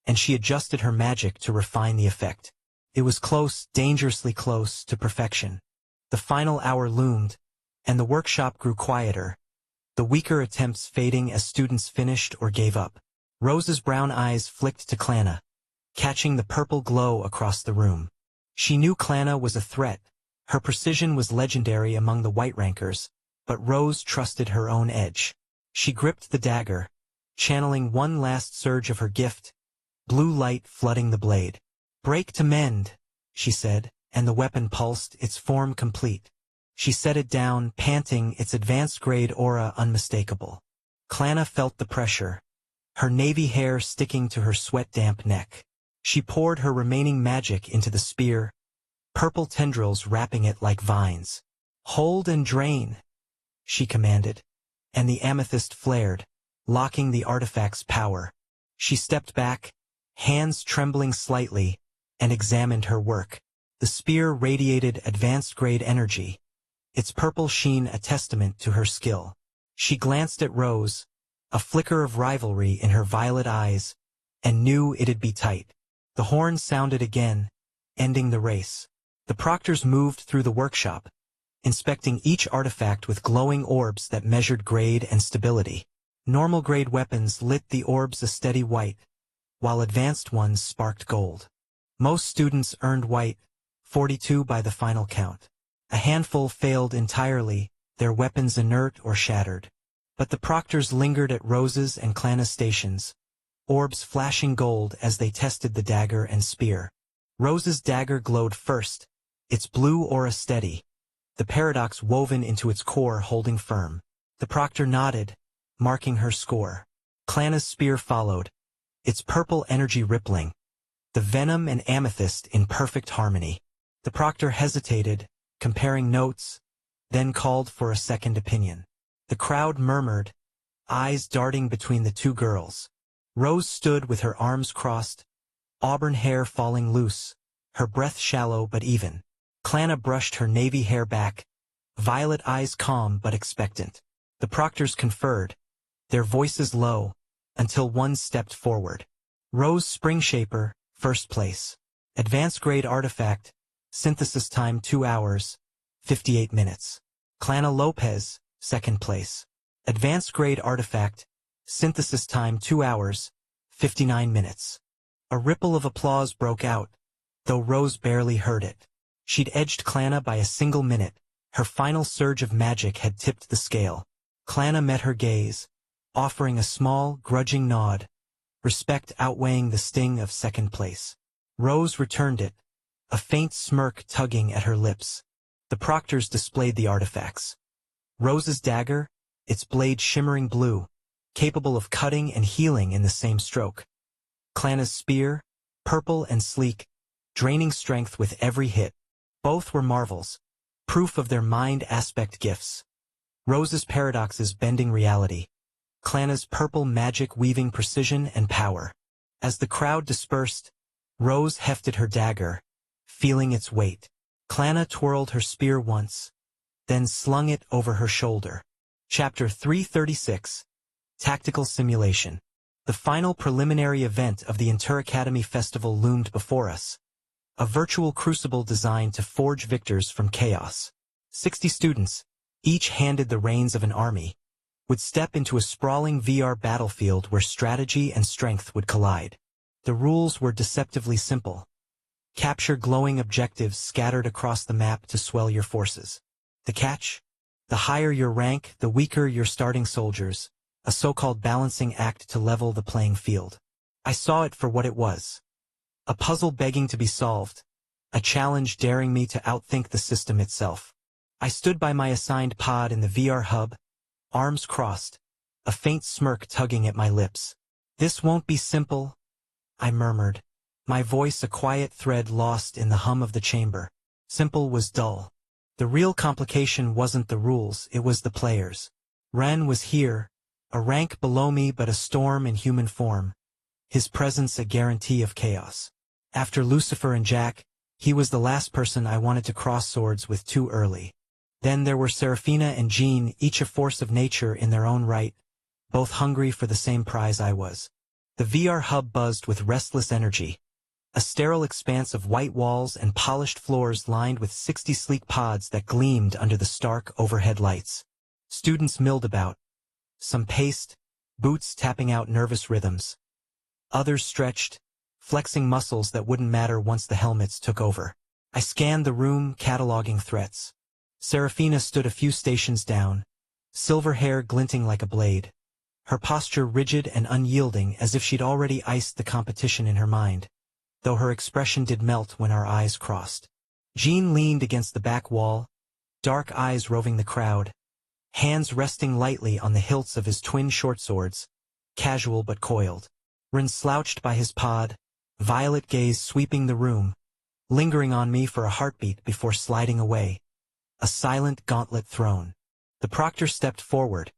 [SPEAKER 1] and she adjusted her magic to refine the effect. It was close, dangerously close, to perfection. The final hour loomed, and the workshop grew quieter, the weaker attempts fading as students finished or gave up. Rose's brown eyes flicked to Clana, catching the purple glow across the room. She knew Clana was a threat. Her precision was legendary among the white rankers, but Rose trusted her own edge. She gripped the dagger, channeling one last surge of her gift, blue light flooding the blade. "Break to mend," she said, and the weapon pulsed, its form complete. She set it down, panting, its advanced-grade aura unmistakable. Clana felt the pressure, her navy hair sticking to her sweat-damp neck. She poured her remaining magic into the spear, purple tendrils wrapping it like vines. "Hold and drain," she commanded, and the amethyst flared, locking the artifact's power. She stepped back, hands trembling slightly, and examined her work. The spear radiated advanced-grade energy, its purple sheen a testament to her skill. She glanced at Rose, a flicker of rivalry in her violet eyes, and knew it'd be tight. The horn sounded again, ending the race. The proctors moved through the workshop, inspecting each artifact with glowing orbs that measured grade and stability. Normal-grade weapons lit the orbs a steady white, while advanced ones sparked gold. Most students earned white, 42 by the final count. A handful failed entirely, their weapons inert or shattered. But the proctors lingered at Rose's and Clana's stations, orbs flashing gold as they tested the dagger and spear. Rose's dagger glowed first, its blue aura steady, the paradox woven into its core holding firm. The proctor nodded, marking her score. Clana's spear followed, its purple energy rippling, the venom and amethyst in perfect harmony. The proctor hesitated, comparing notes, then called for a second opinion. The crowd murmured, eyes darting between the two girls. Rose stood with her arms crossed, auburn hair falling loose, her breath shallow but even. Clana brushed her navy hair back, violet eyes calm but expectant. The proctors conferred, their voices low, until one stepped forward. Rose Springshaper, first place. Advanced grade artifact, synthesis time 2 hours, 58 minutes. Clana Lopez, second place. Advanced grade artifact, synthesis time 2 hours, 59 minutes. A ripple of applause broke out, though Rose barely heard it. She'd edged Clana by a single minute. Her final surge of magic had tipped the scale. Clana met her gaze, offering a small, grudging nod, respect outweighing the sting of second place. Rose returned it, a faint smirk tugging at her lips. The proctors displayed the artifacts. Rose's dagger, its blade shimmering blue, capable of cutting and healing in the same stroke. Clana's spear, purple and sleek, draining strength with every hit. Both were marvels, proof of their mind aspect gifts. Rose's paradoxes bending reality. Clana's purple magic weaving precision and power. As the crowd dispersed, Rose hefted her dagger, feeling its weight. Clana twirled her spear once, then slung it over her shoulder. Chapter 336, Tactical Simulation. The final preliminary event of the Interacademy Festival loomed before us. A virtual crucible designed to forge victors from chaos. 60 students, each handed the reins of an army, would step into a sprawling VR battlefield where strategy and strength would collide. The rules were deceptively simple. Capture glowing objectives scattered across the map to swell your forces. The catch? The higher your rank, the weaker your starting soldiers, a so-called balancing act to level the playing field. I saw it for what it was. A puzzle begging to be solved, a challenge daring me to outthink the system itself. I stood by my assigned pod in the VR hub, arms crossed, a faint smirk tugging at my lips. "This won't be simple," I murmured, my voice a quiet thread lost in the hum of the chamber. Simple was dull. The real complication wasn't the rules, it was the players. Ren was here, a rank below me but a storm in human form, his presence a guarantee of chaos. After Lucifer and Jack, he was the last person I wanted to cross swords with too early. Then there were Seraphina and Jean, each a force of nature in their own right, both hungry for the same prize I was. The VR hub buzzed with restless energy. A sterile expanse of white walls and polished floors lined with 60 sleek pods that gleamed under the stark overhead lights. Students milled about. Some paced, boots tapping out nervous rhythms. Others stretched, flexing muscles that wouldn't matter once the helmets took over. I scanned the room, cataloging threats. Seraphina stood a few stations down, silver hair glinting like a blade, her posture rigid and unyielding as if she'd already iced the competition in her mind, though her expression did melt when our eyes crossed. Jean leaned against the back wall, dark eyes roving the crowd, hands resting lightly on the hilts of his twin short swords, casual but coiled. Ren slouched by his pod, violet gaze sweeping the room, lingering on me for a heartbeat before sliding away. A silent gauntlet thrown. The proctor stepped forward,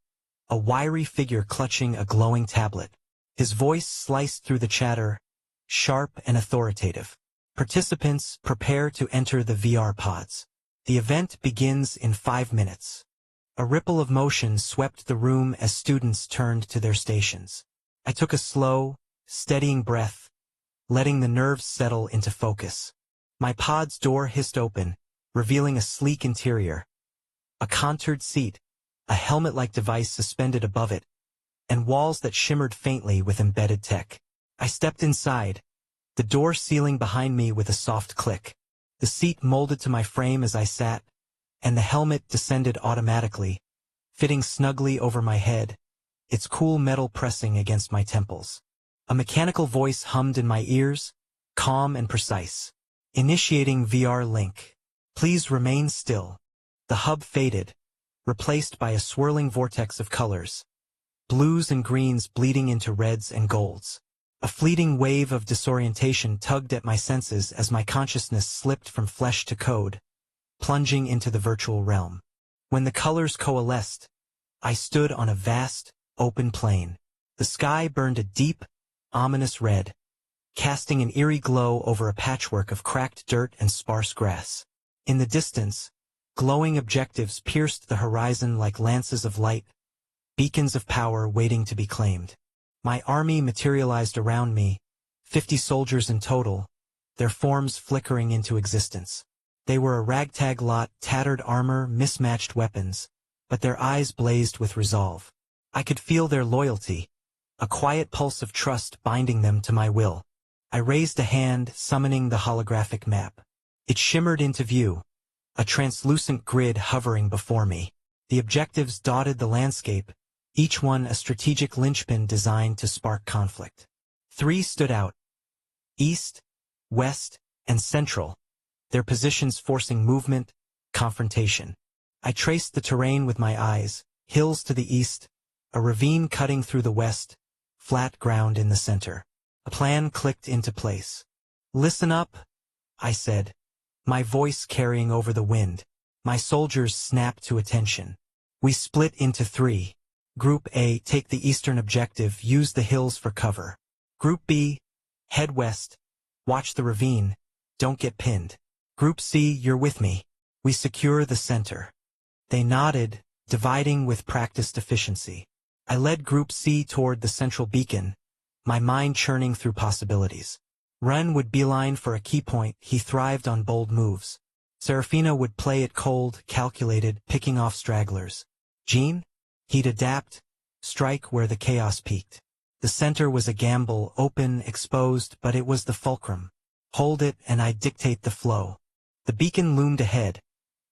[SPEAKER 1] a wiry figure clutching a glowing tablet. His voice sliced through the chatter, sharp and authoritative. "Participants, prepare to enter the VR pods. The event begins in 5 minutes." A ripple of motion swept the room as students turned to their stations. I took a slow, steadying breath, letting the nerves settle into focus. My pod's door hissed open, revealing a sleek interior, a contoured seat, a helmet-like device suspended above it, and walls that shimmered faintly with embedded tech. I stepped inside, the door sealing behind me with a soft click. The seat molded to my frame as I sat, and the helmet descended automatically, fitting snugly over my head, its cool metal pressing against my temples. A mechanical voice hummed in my ears, calm and precise. "Initiating VR link. Please remain still." The hub faded, replaced by a swirling vortex of colors, blues and greens bleeding into reds and golds. A fleeting wave of disorientation tugged at my senses as my consciousness slipped from flesh to code, plunging into the virtual realm. When the colors coalesced, I stood on a vast, open plain. The sky burned a deep, ominous red, casting an eerie glow over a patchwork of cracked dirt and sparse grass. In the distance, glowing objectives pierced the horizon like lances of light, beacons of power waiting to be claimed. My army materialized around me, 50 soldiers in total, their forms flickering into existence. They were a ragtag lot, tattered armor, mismatched weapons, but their eyes blazed with resolve. I could feel their loyalty, a quiet pulse of trust binding them to my will. I raised a hand, summoning the holographic map. It shimmered into view, a translucent grid hovering before me. The objectives dotted the landscape, each one a strategic linchpin designed to spark conflict. 3 stood out: east, west, and central, their positions forcing movement, confrontation. I traced the terrain with my eyes, hills to the east, a ravine cutting through the west, flat ground in the center. A plan clicked into place. "Listen up," I said, my voice carrying over the wind. My soldiers snapped to attention. We split into 3. Group A, take the eastern objective, use the hills for cover. Group B, head west, watch the ravine, don't get pinned. Group C, you're with me. We secure the center. They nodded, dividing with practiced efficiency. I led Group C toward the central beacon, my mind churning through possibilities. Ren would beeline for a key point. He thrived on bold moves. Serafina would play it cold, calculated, picking off stragglers. Jean? He'd adapt, strike where the chaos peaked. The center was a gamble, open, exposed, but it was the fulcrum. Hold it and I'd dictate the flow. The beacon loomed ahead,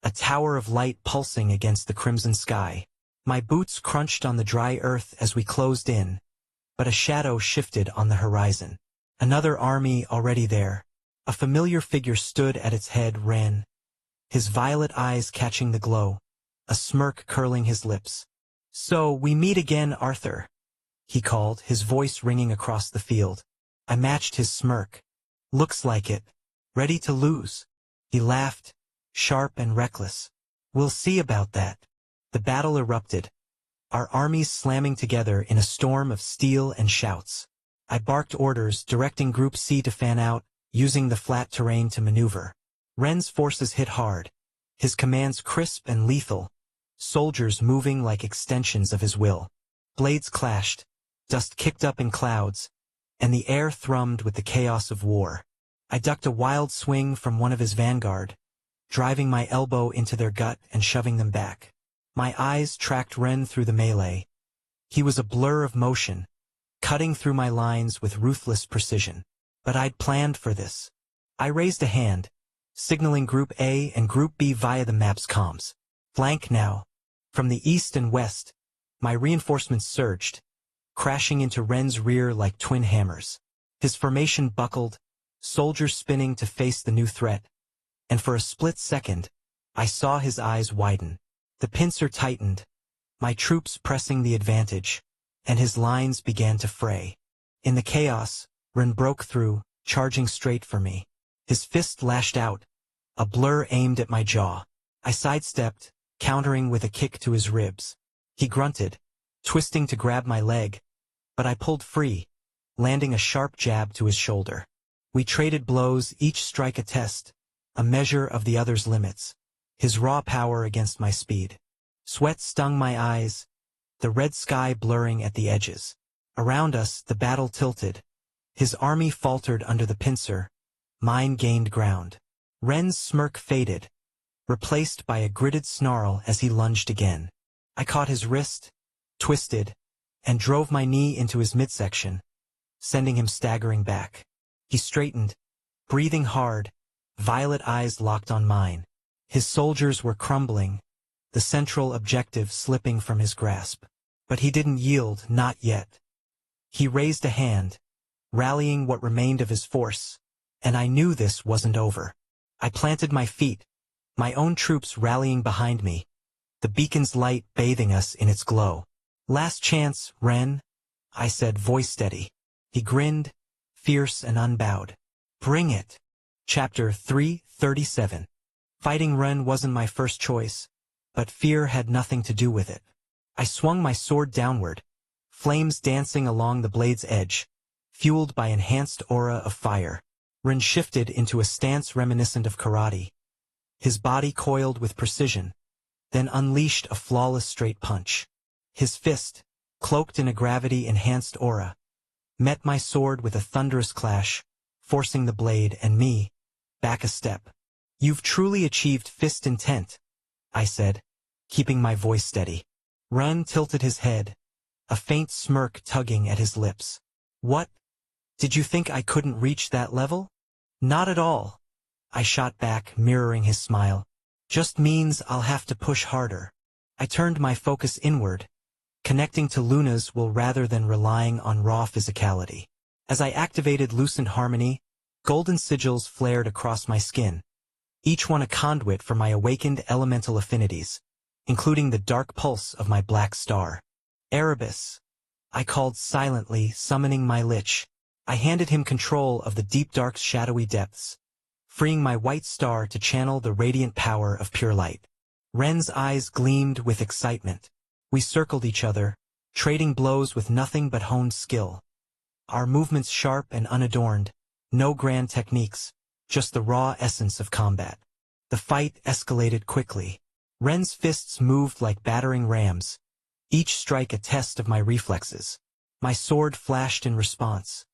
[SPEAKER 1] a tower of light pulsing against the crimson sky. My boots crunched on the dry earth as we closed in, but a shadow shifted on the horizon. Another army already there. A familiar figure stood at its head, Ren, his violet eyes catching the glow, a smirk curling his lips. "So, we meet again, Arthur," he called, his voice ringing across the field. I matched his smirk. "Looks like it. Ready to lose?" He laughed, sharp and reckless. "We'll see about that." The battle erupted, our armies slamming together in a storm of steel and shouts. I barked orders, directing Group C to fan out, using the flat terrain to maneuver. Ren's forces hit hard, his commands crisp and lethal, soldiers moving like extensions of his will. Blades clashed, dust kicked up in clouds, and the air thrummed with the chaos of war. I ducked a wild swing from one of his vanguard, driving my elbow into their gut and shoving them back. My eyes tracked Ren through the melee. He was a blur of motion, cutting through my lines with ruthless precision. But I'd planned for this. I raised a hand, signaling Group A and Group B via the map's comms. Flank now. From the east and west, my reinforcements surged, crashing into Ren's rear like twin hammers. His formation buckled, soldiers spinning to face the new threat, and for a split second, I saw his eyes widen. The pincer tightened, my troops pressing the advantage, and his lines began to fray. In the chaos, Ren broke through, charging straight for me. His fist lashed out, a blur aimed at my jaw. I sidestepped, countering with a kick to his ribs. He grunted, twisting to grab my leg, but I pulled free, landing a sharp jab to his shoulder. We traded blows, each strike a test, a measure of the other's limits, his raw power against my speed. Sweat stung my eyes, the red sky blurring at the edges. Around us, the battle tilted. His army faltered under the pincer, mine gained ground. Ren's smirk faded, replaced by a gritted snarl as he lunged again. I caught his wrist, twisted, and drove my knee into his midsection, sending him staggering back. He straightened, breathing hard, violet eyes locked on mine. His soldiers were crumbling, the central objective slipping from his grasp. But he didn't yield, not yet. He raised a hand, rallying what remained of his force, and I knew this wasn't over. I planted my feet, my own troops rallying behind me, the beacon's light bathing us in its glow. "Last chance, Ren," I said, voice steady. He grinned, fierce and unbowed. "Bring it." Chapter 337. Fighting Ren wasn't my first choice, but fear had nothing to do with it. I swung my sword downward, flames dancing along the blade's edge, fueled by enhanced aura of fire. Ren shifted into a stance reminiscent of karate. His body coiled with precision, then unleashed a flawless straight punch. His fist, cloaked in a gravity-enhanced aura, met my sword with a thunderous clash, forcing the blade and me back a step. "You've truly achieved fist intent," I said, keeping my voice steady. Ren tilted his head, a faint smirk tugging at his lips. "What? Did you think I couldn't reach that level?" "Not at all," I shot back, mirroring his smile. "Just means I'll have to push harder." I turned my focus inward, connecting to Luna's will rather than relying on raw physicality. As I activated Lucent Harmony, golden sigils flared across my skin, each one a conduit for my awakened elemental affinities, including the dark pulse of my black star. "Erebus," I called silently, summoning my lich. I handed him control of the deep dark shadowy depths, freeing my white star to channel the radiant power of pure light. Ren's eyes gleamed with excitement. We circled each other, trading blows with nothing but honed skill. Our movements sharp and unadorned, no grand techniques, just the raw essence of combat. The fight escalated quickly. Ren's fists moved like battering rams, each strike a test of my reflexes. My sword flashed in response,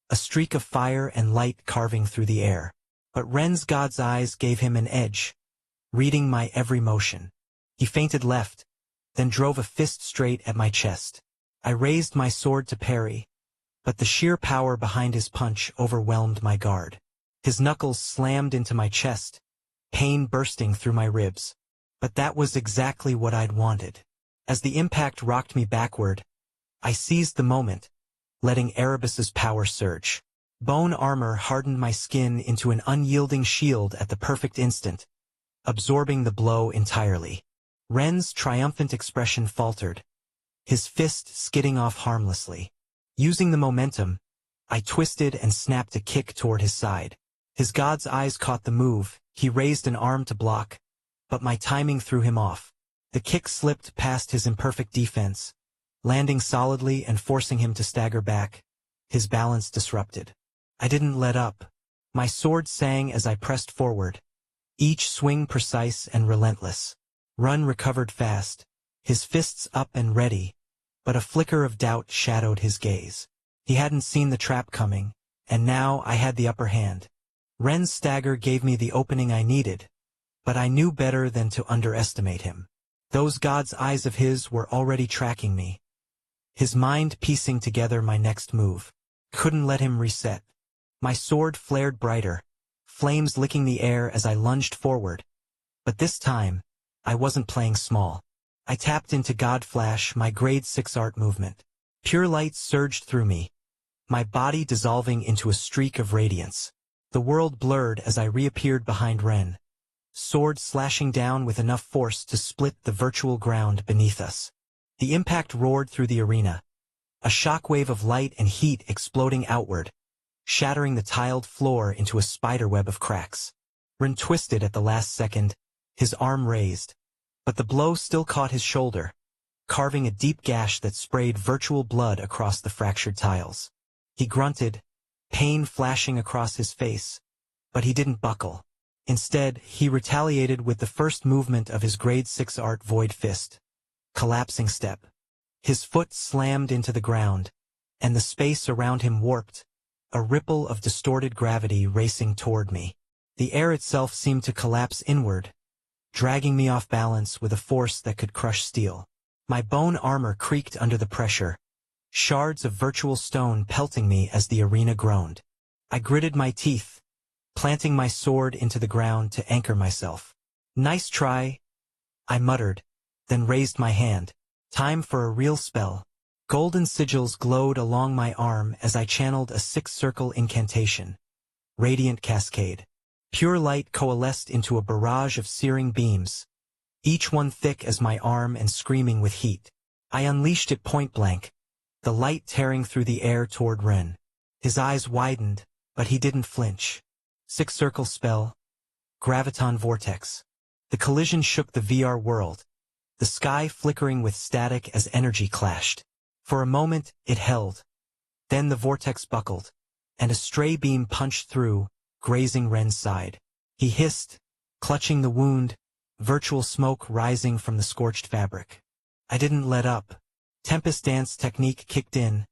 [SPEAKER 1] a streak of fire and light carving through the air. But Ren's god's eyes gave him an edge, reading my every motion. He feinted left, then drove a fist straight at my chest. I raised my sword to parry, but the sheer power behind his punch overwhelmed my guard. His knuckles slammed into my chest, pain bursting through my ribs. But that was exactly what I'd wanted. As the impact rocked me backward, I seized the moment, letting Erebus's power surge. Bone armor hardened my skin into an unyielding shield at the perfect instant, absorbing the blow entirely. Ren's triumphant expression faltered, his fist skidding off harmlessly. Using the momentum, I twisted and snapped a kick toward his side. His god's eyes caught the move. He raised an arm to block, but my timing threw him off. The kick slipped past his imperfect defense, landing solidly and forcing him to stagger back, his balance disrupted. I didn't let up. My sword sang as I pressed forward, each swing precise and relentless. Run recovered fast, his fists up and ready, but a flicker of doubt shadowed his gaze. He hadn't seen the trap coming, and now I had the upper hand. Ren's stagger gave me the opening I needed, but I knew better than to underestimate him. Those god's eyes of his were already tracking me, his mind piecing together my next move. Couldn't let him reset. My sword flared brighter, flames licking the air as I lunged forward. But this time, I wasn't playing small. I tapped into God Flash, my grade 6 art movement. Pure light surged through me, my body dissolving into a streak of radiance. The world blurred as I reappeared behind Ren, sword slashing down with enough force to split the virtual ground beneath us. The impact roared through the arena, a shockwave of light and heat exploding outward, shattering the tiled floor into a spiderweb of cracks. Ren twisted at the last second, his arm raised, but the blow still caught his shoulder, carving a deep gash that sprayed virtual blood across the fractured tiles. He grunted, pain flashing across his face, but he didn't buckle. Instead, he retaliated with the first movement of his grade 6 art void fist, collapsing step. His foot slammed into the ground, and the space around him warped, a ripple of distorted gravity racing toward me. The air itself seemed to collapse inward, dragging me off balance with a force that could crush steel. My bone armor creaked under the pressure, shards of virtual stone pelting me as the arena groaned. I gritted my teeth, planting my sword into the ground to anchor myself. "Nice try," I muttered, then raised my hand. Time for a real spell. Golden sigils glowed along my arm as I channeled a 6-circle incantation. Radiant cascade. Pure light coalesced into a barrage of searing beams, each one thick as my arm and screaming with heat. I unleashed it point-blank, the light tearing through the air toward Ren. His eyes widened, but he didn't flinch. 6-circle spell. Graviton vortex. The collision shook the VR world, the sky flickering with static as energy clashed. For a moment, it held. Then the vortex buckled, and a stray beam punched through, grazing Ren's side. He hissed, clutching the wound, virtual smoke rising from the scorched fabric. I didn't let up. Tempest dance technique kicked in,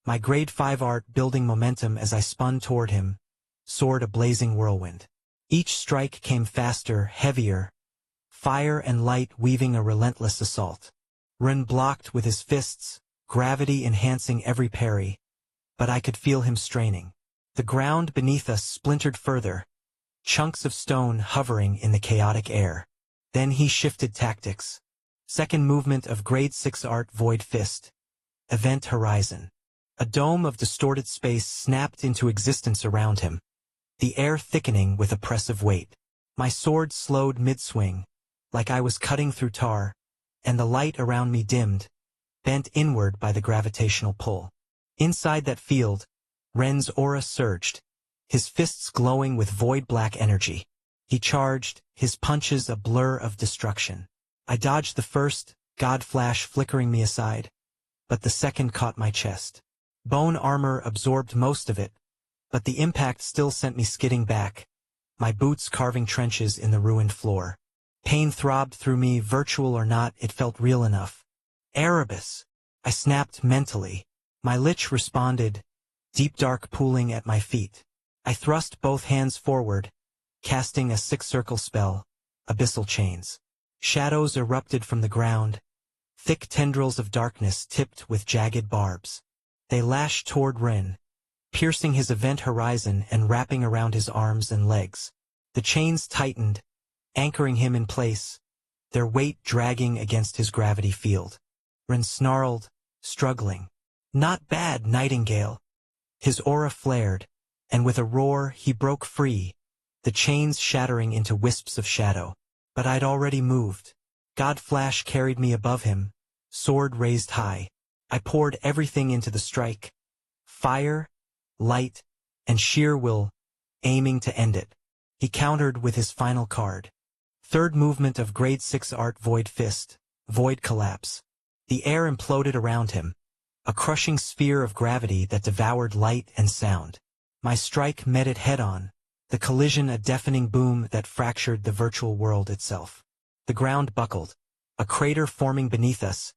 [SPEAKER 1] my grade 5 art building momentum as I spun toward him, sword a blazing whirlwind. Each strike came faster, heavier, fire and light weaving a relentless assault. Ren blocked with his fists, gravity enhancing every parry, but I could feel him straining. The ground beneath us splintered further, chunks of stone hovering in the chaotic air. Then he shifted tactics. Second movement of grade 6 art void fist. Event horizon. A dome of distorted space snapped into existence around him, the air thickening with oppressive weight. My sword slowed mid-swing, like I was cutting through tar, and the light around me dimmed, bent inward by the gravitational pull. Inside that field, Ren's aura surged, his fists glowing with void-black energy. He charged, his punches a blur of destruction. I dodged the first, God Flash flickering me aside, but the second caught my chest. Bone armor absorbed most of it, but the impact still sent me skidding back, my boots carving trenches in the ruined floor. Pain throbbed through me, virtual or not, it felt real enough. Erebus! I snapped mentally, My lich responded, deep dark pooling at my feet. I thrust both hands forward, casting a six-circle spell, Abyssal Chains. Shadows erupted from the ground, thick tendrils of darkness tipped with jagged barbs. They lashed toward Ren, piercing his event horizon and wrapping around his arms and legs. The chains tightened, anchoring him in place, their weight dragging against his gravity field. Ren snarled, struggling. Not bad, Nightingale. His aura flared, and with a roar he broke free, the chains shattering into wisps of shadow. But I'd already moved. Godflash carried me above him, sword raised high. I poured everything into the strike. Fire, light, and sheer will, aiming to end it. He countered with his final card. Third movement of Grade 6 Art Void Fist, Void Collapse. The air imploded around him, a crushing sphere of gravity that devoured light and sound. My strike met it head-on, the collision a deafening boom that fractured the virtual world itself. The ground buckled, a crater forming beneath us,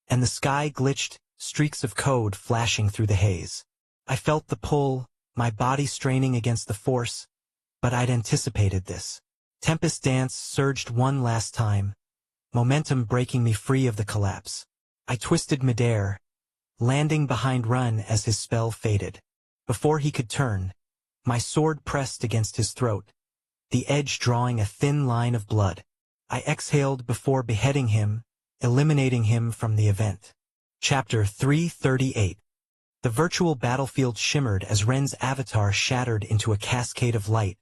[SPEAKER 1] and the sky glitched, streaks of code flashing through the haze. I felt the pull, my body straining against the force, but I'd anticipated this. Tempest Dance surged one last time, momentum breaking me free of the collapse. I twisted midair, landing behind Run as his spell faded. Before he could turn, my sword pressed against his throat, the edge drawing a thin line of blood. I exhaled before beheading him, eliminating him from the event. Chapter 338. The virtual battlefield shimmered as Ren's avatar shattered into a cascade of light,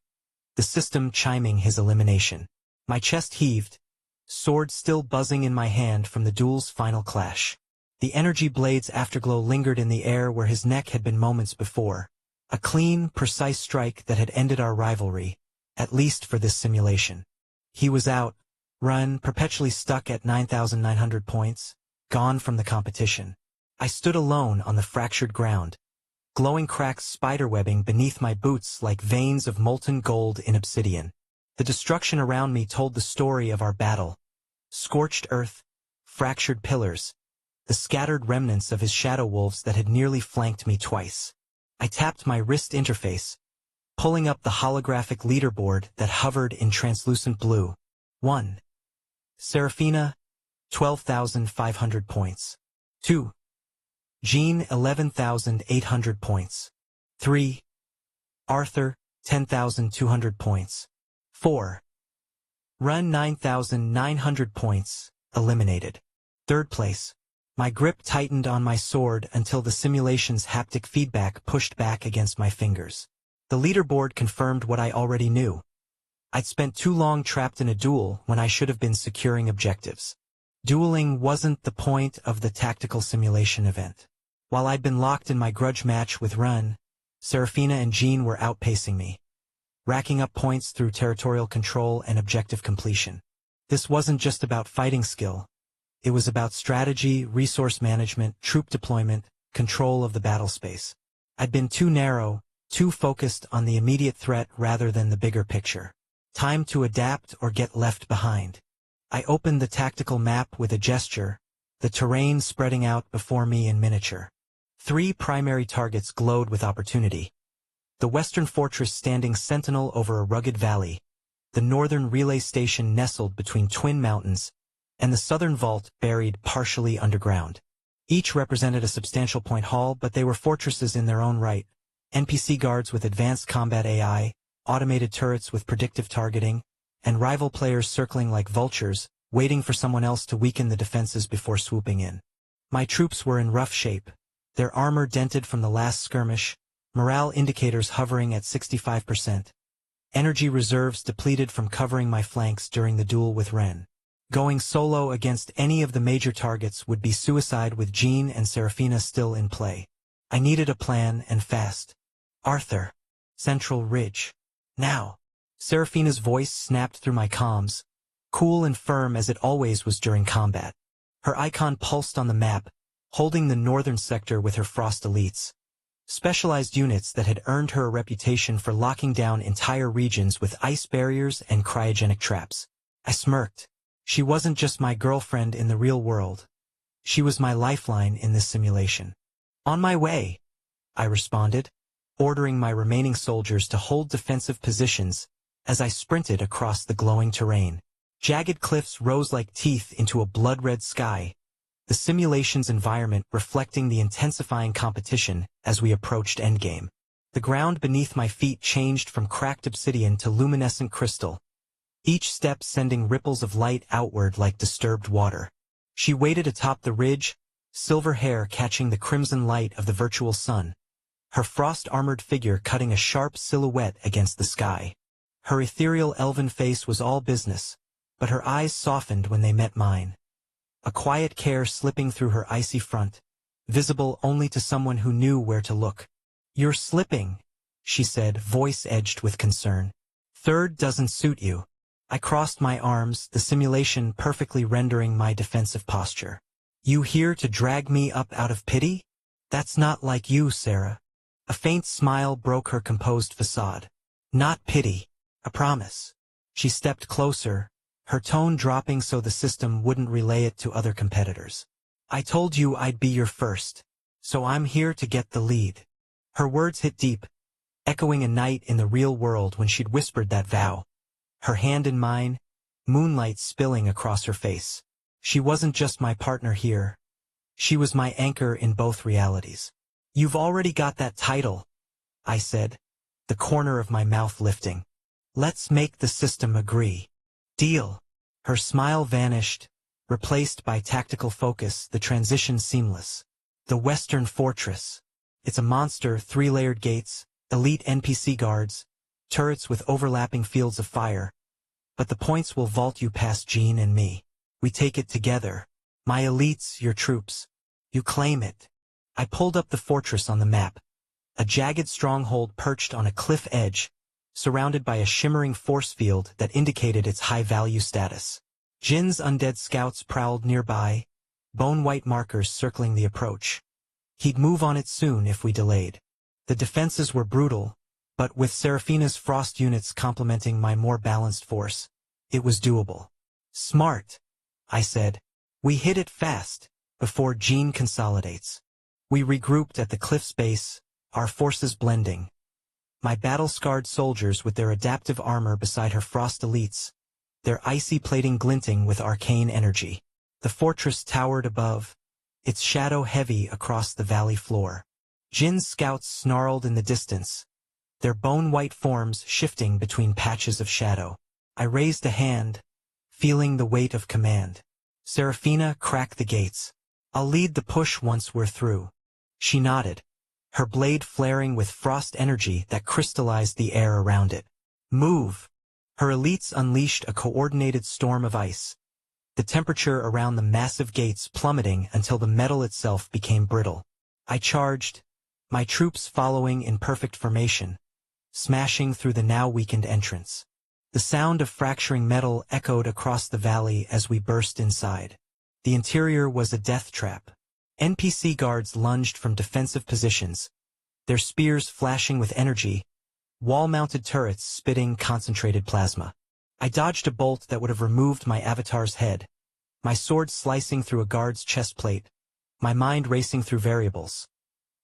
[SPEAKER 1] the system chiming his elimination. My chest heaved, sword still buzzing in my hand from the duel's final clash. The energy blade's afterglow lingered in the air where his neck had been moments before. A clean, precise strike that had ended our rivalry, at least for this simulation. He was out, Run perpetually stuck at 9,900 points, gone from the competition. I stood alone on the fractured ground, glowing cracks spiderwebbing beneath my boots like veins of molten gold in obsidian. The destruction around me told the story of our battle. Scorched earth, fractured pillars, the scattered remnants of his shadow wolves that had nearly flanked me twice. I tapped my wrist interface, pulling up the holographic leaderboard that hovered in translucent blue. 1. Seraphina, 12,500 points. 2. Jean, 11,800 points. 3. Arthur, 10,200 points. 4. Run, 9,900 points, eliminated. Third place. My grip tightened on my sword until the simulation's haptic feedback pushed back against my fingers. The leaderboard confirmed what I already knew. I'd spent too long trapped in a duel when I should have been securing objectives. Dueling wasn't the point of the tactical simulation event. While I'd been locked in my grudge match with Run, Seraphina and Jean were outpacing me, racking up points through territorial control and objective completion. This wasn't just about fighting skill. It was about strategy, resource management, troop deployment, control of the battle space. I'd been too narrow, too focused on the immediate threat rather than the bigger picture. Time to adapt or get left behind. I opened the tactical map with a gesture, the terrain spreading out before me in miniature. 3 primary targets glowed with opportunity. The western fortress standing sentinel over a rugged valley, the northern relay station nestled between twin mountains, and the southern vault buried partially underground. Each represented a substantial point haul, but they were fortresses in their own right. NPC guards with advanced combat AI, automated turrets with predictive targeting, and rival players circling like vultures, waiting for someone else to weaken the defenses before swooping in. My troops were in rough shape, their armor dented from the last skirmish, morale indicators hovering at 65%. Energy reserves depleted from covering my flanks during the duel with Ren. Going solo against any of the major targets would be suicide with Jean and Seraphina still in play. I needed a plan, and fast. Arthur. Central Ridge. Now. Seraphina's voice snapped through my comms, cool and firm as it always was during combat. Her icon pulsed on the map, holding the northern sector with her Frost elites. Specialized units that had earned her a reputation for locking down entire regions with ice barriers and cryogenic traps. I smirked. She wasn't just my girlfriend in the real world. She was my lifeline in this simulation. On my way, I responded, ordering my remaining soldiers to hold defensive positions as I sprinted across the glowing terrain. Jagged cliffs rose like teeth into a blood-red sky, the simulation's environment reflecting the intensifying competition as we approached endgame. The ground beneath my feet changed from cracked obsidian to luminescent crystal, each step sending ripples of light outward like disturbed water. She waited atop the ridge, silver hair catching the crimson light of the virtual sun, her frost-armored figure cutting a sharp silhouette against the sky. Her ethereal elven face was all business, but her eyes softened when they met mine, a quiet care slipping through her icy front, visible only to someone who knew where to look. "You're slipping," she said, voice edged with concern. "Third doesn't suit you." I crossed my arms, the simulation perfectly rendering my defensive posture. "You here to drag me up out of pity? That's not like you, Sarah." A faint smile broke her composed facade. "Not pity, I promise." She stepped closer, her tone dropping so the system wouldn't relay it to other competitors. "I told you I'd be your first, so I'm here to get the lead." Her words hit deep, echoing a night in the real world when she'd whispered that vow. Her hand in mine, moonlight spilling across her face. She wasn't just my partner here. She was my anchor in both realities. "You've already got that title," I said, the corner of my mouth lifting. "Let's make the system agree." "Deal." Her smile vanished, replaced by tactical focus, the transition seamless. The Western Fortress. It's a monster, 3-layered gates, elite NPC guards, turrets with overlapping fields of fire. But the points will vault you past Jean and me. We take it together. My elites, your troops. You claim it. I pulled up the fortress on the map. A jagged stronghold perched on a cliff edge, surrounded by a shimmering force field that indicated its high-value status. Jin's undead scouts prowled nearby, bone-white markers circling the approach. He'd move on it soon if we delayed. The defenses were brutal, but with Seraphina's frost units complementing my more balanced force, it was doable. "Smart," I said. "We hit it fast, before Jean consolidates." We regrouped at the cliff's base, our forces blending. My battle-scarred soldiers with their adaptive armor beside her frost elites, their icy plating glinting with arcane energy. The fortress towered above, its shadow heavy across the valley floor. Jin's scouts snarled in the distance, their bone-white forms shifting between patches of shadow. I raised a hand, feeling the weight of command. "Seraphina, crack the gates. I'll lead the push once we're through." She nodded, her blade flaring with frost energy that crystallized the air around it. "Move." Her elites unleashed a coordinated storm of ice, the temperature around the massive gates plummeting until the metal itself became brittle. I charged, my troops following in perfect formation, smashing through the now weakened entrance. The sound of fracturing metal echoed across the valley as we burst inside. The interior was a death trap. NPC guards lunged from defensive positions, their spears flashing with energy, wall-mounted turrets spitting concentrated plasma. I dodged a bolt that would have removed my avatar's head, my sword slicing through a guard's chest plate, my mind racing through variables.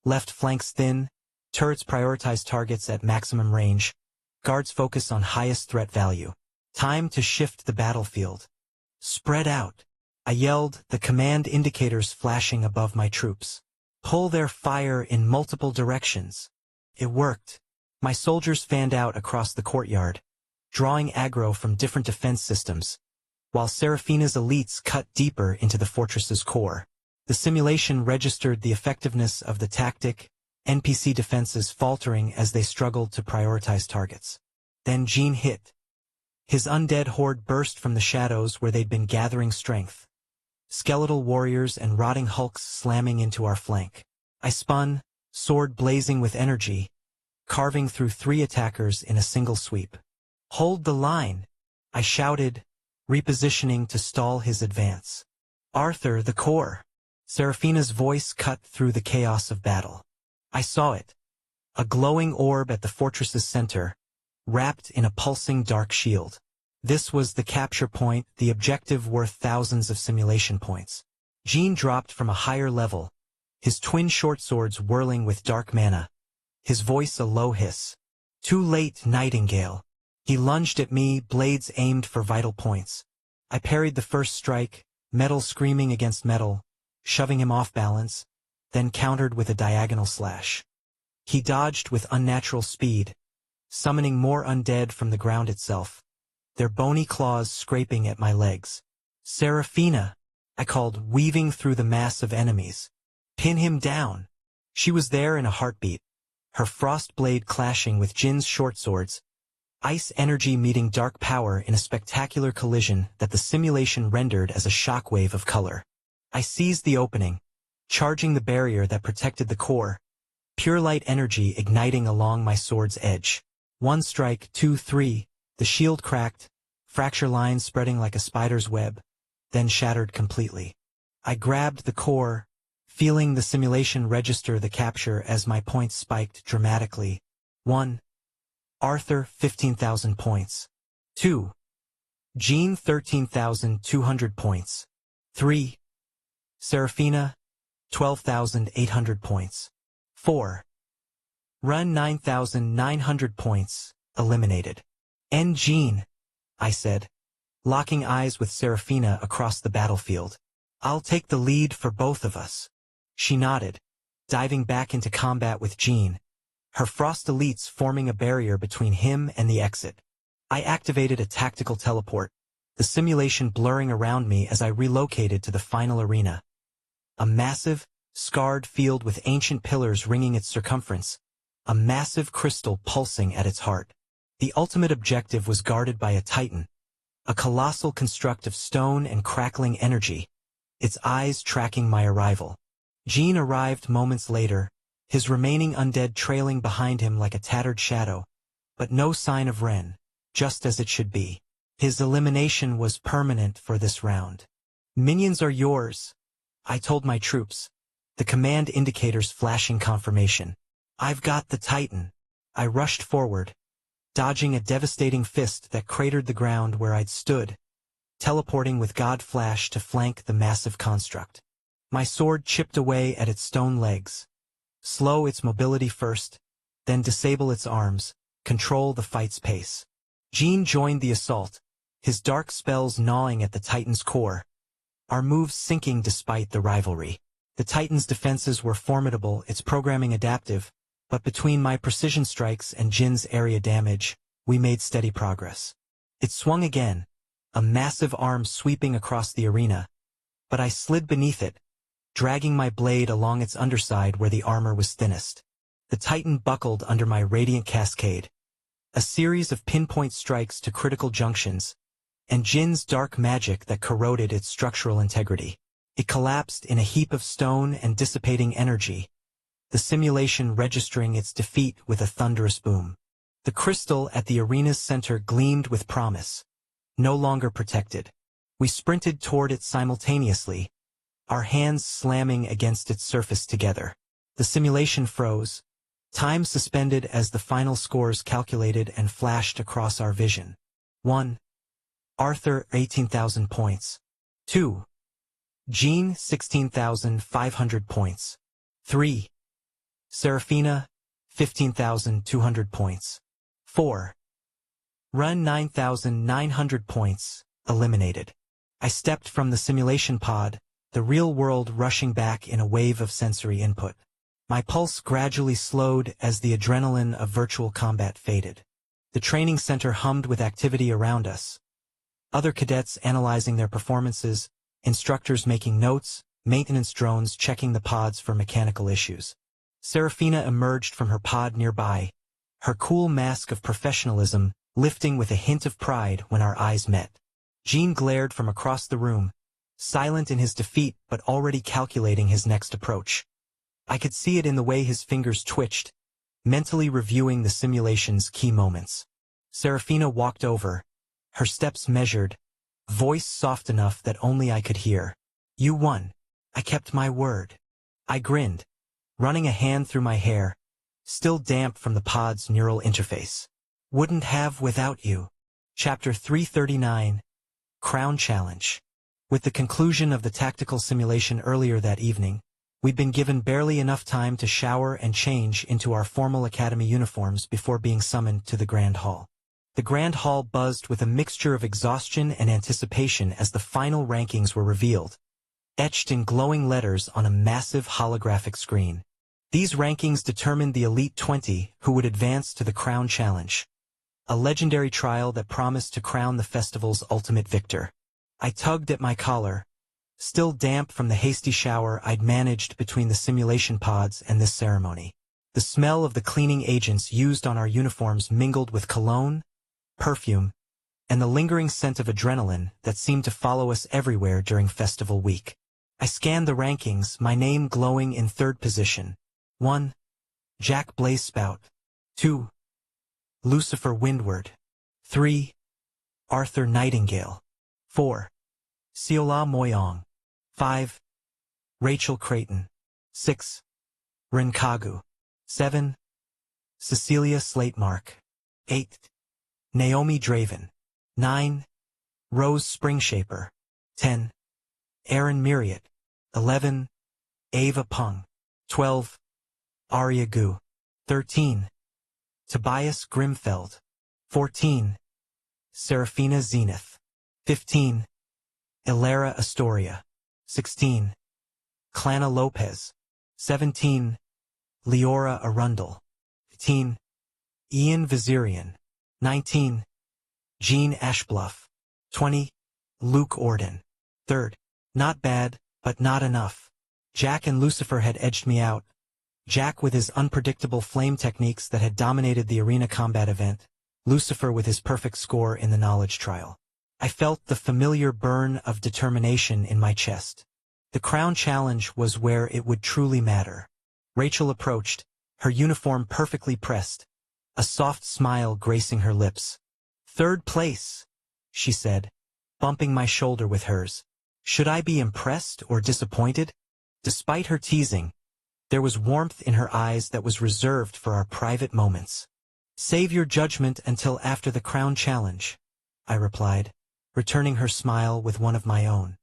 [SPEAKER 1] Left flanks thin, turrets prioritize targets at maximum range, guards focus on highest threat value. Time to shift the battlefield. "Spread out," I yelled, the command indicators flashing above my troops. "Pull their fire in multiple directions." It worked. My soldiers fanned out across the courtyard, drawing aggro from different defense systems, while Seraphina's elites cut deeper into the fortress's core. The simulation registered the effectiveness of the tactic, NPC defenses faltering as they struggled to prioritize targets. Then Jean hit. His undead horde burst from the shadows where they'd been gathering strength, skeletal warriors and rotting hulks slamming into our flank. I spun, sword blazing with energy, carving through 3 attackers in a single sweep. "Hold the line," I shouted, repositioning to stall his advance. "Arthur, the core." Seraphina's voice cut through the chaos of battle. I saw it, a glowing orb at the fortress's center, wrapped in a pulsing dark shield. This was the capture point, the objective worth thousands of simulation points. Jean dropped from a higher level, his twin short swords whirling with dark mana, his voice a low hiss. Too late, Nightingale. He lunged at me, blades aimed for vital points. I parried the first strike, metal screaming against metal, shoving him off balance, then countered with a diagonal slash. He dodged with unnatural speed, summoning more undead from the ground itself, their bony claws scraping at my legs. Seraphina, I called, weaving through the mass of enemies. Pin him down. She was there in a heartbeat, her frost blade clashing with Jin's short swords, ice energy meeting dark power in a spectacular collision that the simulation rendered as a shockwave of color. I seized the opening, charging the barrier that protected the core, pure light energy igniting along my sword's edge. One strike, two, three, the shield cracked, fracture lines spreading like a spider's web, then shattered completely. I grabbed the core, feeling the simulation register the capture as my points spiked dramatically. 1. Arthur, 15,000 points. 2. Jean, 13,200 points. 3. Seraphina, 12,800 points. 4. Run, 9,900 points, eliminated. End Jean, I said, locking eyes with Seraphina across the battlefield. I'll take the lead for both of us. She nodded, diving back into combat with Jean, her frost elites forming a barrier between him and the exit. I activated a tactical teleport, the simulation blurring around me as I relocated to the final arena. A massive, scarred field with ancient pillars ringing its circumference, a massive crystal pulsing at its heart. The ultimate objective was guarded by a titan, a colossal construct of stone and crackling energy, its eyes tracking my arrival. Jean arrived moments later, his remaining undead trailing behind him like a tattered shadow, but no sign of Ren, just as it should be. His elimination was permanent for this round. Minions are yours, I told my troops, the command indicators flashing confirmation. I've got the Titan. I rushed forward, dodging a devastating fist that cratered the ground where I'd stood, teleporting with God Flash to flank the massive construct. My sword chipped away at its stone legs. Slow its mobility first, then disable its arms, control the fight's pace. Jean joined the assault, his dark spells gnawing at the Titan's core, our moves sinking despite the rivalry. The Titan's defenses were formidable, its programming adaptive, but between my precision strikes and Jin's area damage, we made steady progress. It swung again, a massive arm sweeping across the arena, but I slid beneath it, dragging my blade along its underside where the armor was thinnest. The Titan buckled under my radiant cascade, a series of pinpoint strikes to critical junctions, and Jin's dark magic that corroded its structural integrity. It collapsed in a heap of stone and dissipating energy, the simulation registering its defeat with a thunderous boom. The crystal at the arena's center gleamed with promise, no longer protected. We sprinted toward it simultaneously, our hands slamming against its surface together. The simulation froze, time suspended as the final scores calculated and flashed across our vision. 1. Arthur, 18,000 points. 2. Jean, 16,500 points. 3. Seraphina, 15,200 points. 4. Run, 9,900 points, eliminated. I stepped from the simulation pod, the real world rushing back in a wave of sensory input. My pulse gradually slowed as the adrenaline of virtual combat faded. The training center hummed with activity around us. Other cadets analyzing their performances, instructors making notes, maintenance drones checking the pods for mechanical issues. Seraphina emerged from her pod nearby, her cool mask of professionalism lifting with a hint of pride when our eyes met. Jean glared from across the room, silent in his defeat but already calculating his next approach. I could see it in the way his fingers twitched, mentally reviewing the simulation's key moments. Seraphina walked over, her steps measured, voice soft enough that only I could hear. You won. I kept my word. I grinned, running a hand through my hair, still damp from the pod's neural interface. Wouldn't have without you. Chapter 339, Crown Challenge. With the conclusion of the tactical simulation earlier that evening, We'd been given barely enough time to shower and change into our formal academy uniforms before being summoned to the Grand Hall. The Grand Hall buzzed with a mixture of exhaustion and anticipation as the final rankings were revealed, etched in glowing letters on a massive holographic screen. These rankings determined the Elite 20 who would advance to the Crown Challenge, a legendary trial that promised to crown the festival's ultimate victor. I tugged at my collar, still damp from the hasty shower I'd managed between the simulation pods and this ceremony. The smell of the cleaning agents used on our uniforms mingled with cologne, perfume, and the lingering scent of adrenaline that seemed to follow us everywhere during festival week. I scanned the rankings, my name glowing in third position. 1. Jack Blazespout. 2. Lucifer Windward. 3. Arthur Nightingale. 4. Siola Moyong. 5. Rachel Creighton. 6. Rinkagu. 7. Cecilia Slatemark. 8. Naomi Draven. 9. Rose Springshaper. 10. Aaron Myriot. 11. Ava Pung. 12. Arya Gu. 13. Tobias Grimfeld. 14. Serafina Zenith. 15. Ilara Astoria. 16. Clana Lopez. 17. Leora Arundel. 18. Ian Vizirian. 19. Jean Ashbluff. 20. Luke Orden. 3rd. Not bad, but not enough. Jack and Lucifer had edged me out. Jack with his unpredictable flame techniques that had dominated the arena combat event, Lucifer with his perfect score in the knowledge trial. I felt the familiar burn of determination in my chest. The Crown Challenge was where it would truly matter. Rachel approached, her uniform perfectly pressed, a soft smile gracing her lips. 3rd place, she said, bumping my shoulder with hers. Should I be impressed or disappointed? Despite her teasing, there was warmth in her eyes that was reserved for our private moments. Save your judgment until after the Crown Challenge, I replied, returning her smile with one of my own.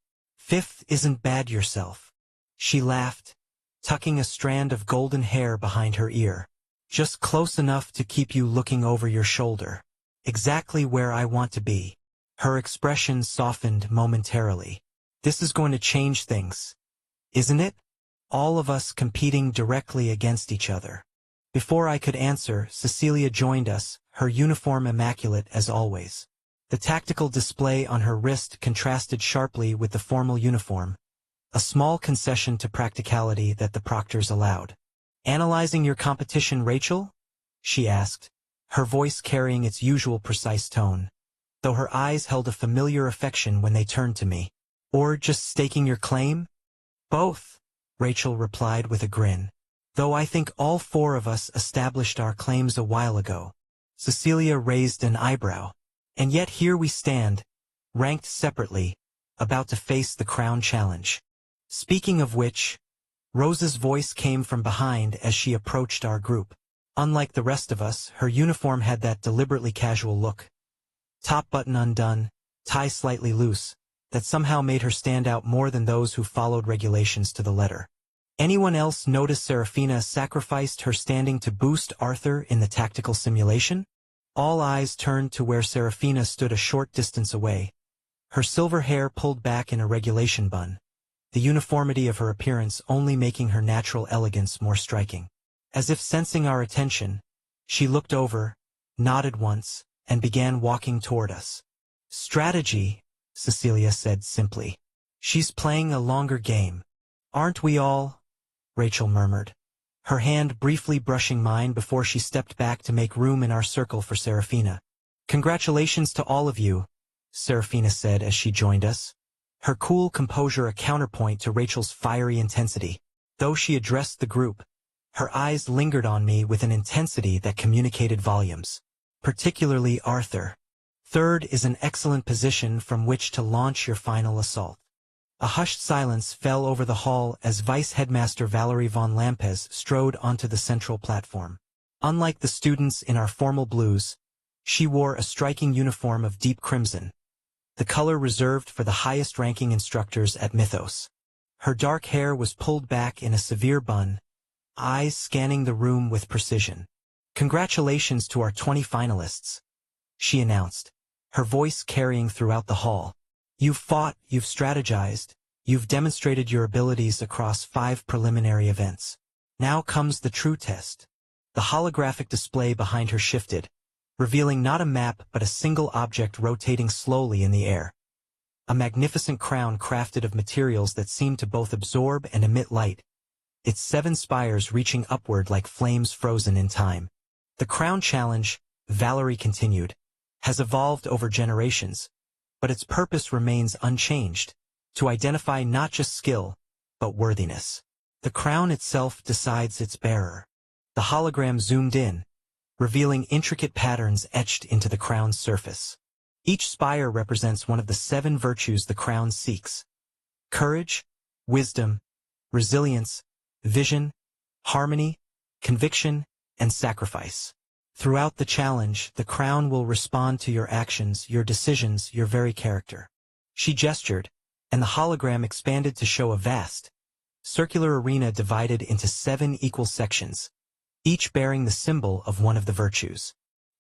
[SPEAKER 1] 5th isn't bad yourself. She laughed, tucking a strand of golden hair behind her ear. Just close enough to keep you looking over your shoulder. Exactly where I want to be. Her expression softened momentarily. This is going to change things, isn't it? All of us competing directly against each other. Before I could answer, Cecilia joined us, her uniform immaculate as always. The tactical display on her wrist contrasted sharply with the formal uniform, a small concession to practicality that the proctors allowed. Analyzing your competition, Rachel? She asked, her voice carrying its usual precise tone, though her eyes held a familiar affection when they turned to me. Or just staking your claim? Both, Rachel replied with a grin. Though I think all 4 of us established our claims a while ago. Cecilia raised an eyebrow. And yet here we stand, ranked separately, about to face the Crown Challenge. Speaking of which, Rose's voice came from behind as she approached our group. Unlike the rest of us, her uniform had that deliberately casual look. Top button undone, tie slightly loose, that somehow made her stand out more than those who followed regulations to the letter. Anyone else notice Serafina sacrificed her standing to boost Arthur in the tactical simulation? All eyes turned to where Serafina stood a short distance away, her silver hair pulled back in a regulation bun, the uniformity of her appearance only making her natural elegance more striking. As if sensing our attention, she looked over, nodded once, and began walking toward us. Strategy, Cecilia said simply. She's playing a longer game. Aren't we all? Rachel murmured, her hand briefly brushing mine before she stepped back to make room in our circle for Serafina. Congratulations to all of you, Serafina said as she joined us, her cool composure a counterpoint to Rachel's fiery intensity. Though she addressed the group, her eyes lingered on me with an intensity that communicated volumes. Particularly Arthur. 3rd is an excellent position from which to launch your final assault. A hushed silence fell over the hall as Vice Headmaster Valerie von Lampez strode onto the central platform. Unlike the students in our formal blues, she wore a striking uniform of deep crimson, the color reserved for the highest-ranking instructors at Mythos. Her dark hair was pulled back in a severe bun, eyes scanning the room with precision. "Congratulations to our 20 finalists," she announced, her voice carrying throughout the hall. "You've fought, you've strategized, you've demonstrated your abilities across 5 preliminary events. Now comes the true test." The holographic display behind her shifted, revealing not a map but a single object rotating slowly in the air. A magnificent crown crafted of materials that seemed to both absorb and emit light, its 7 spires reaching upward like flames frozen in time. "The crown challenge," Valerie continued, "has evolved over generations, but its purpose remains unchanged, to identify not just skill, but worthiness. The crown itself decides its bearer." The hologram zoomed in, revealing intricate patterns etched into the crown's surface. Each spire represents one of the 7 virtues the crown seeks: courage, wisdom, resilience, vision, harmony, conviction, and sacrifice. Throughout the challenge, the crown will respond to your actions, your decisions, your very character. She gestured, and the hologram expanded to show a vast, circular arena divided into 7 equal sections, each bearing the symbol of one of the virtues.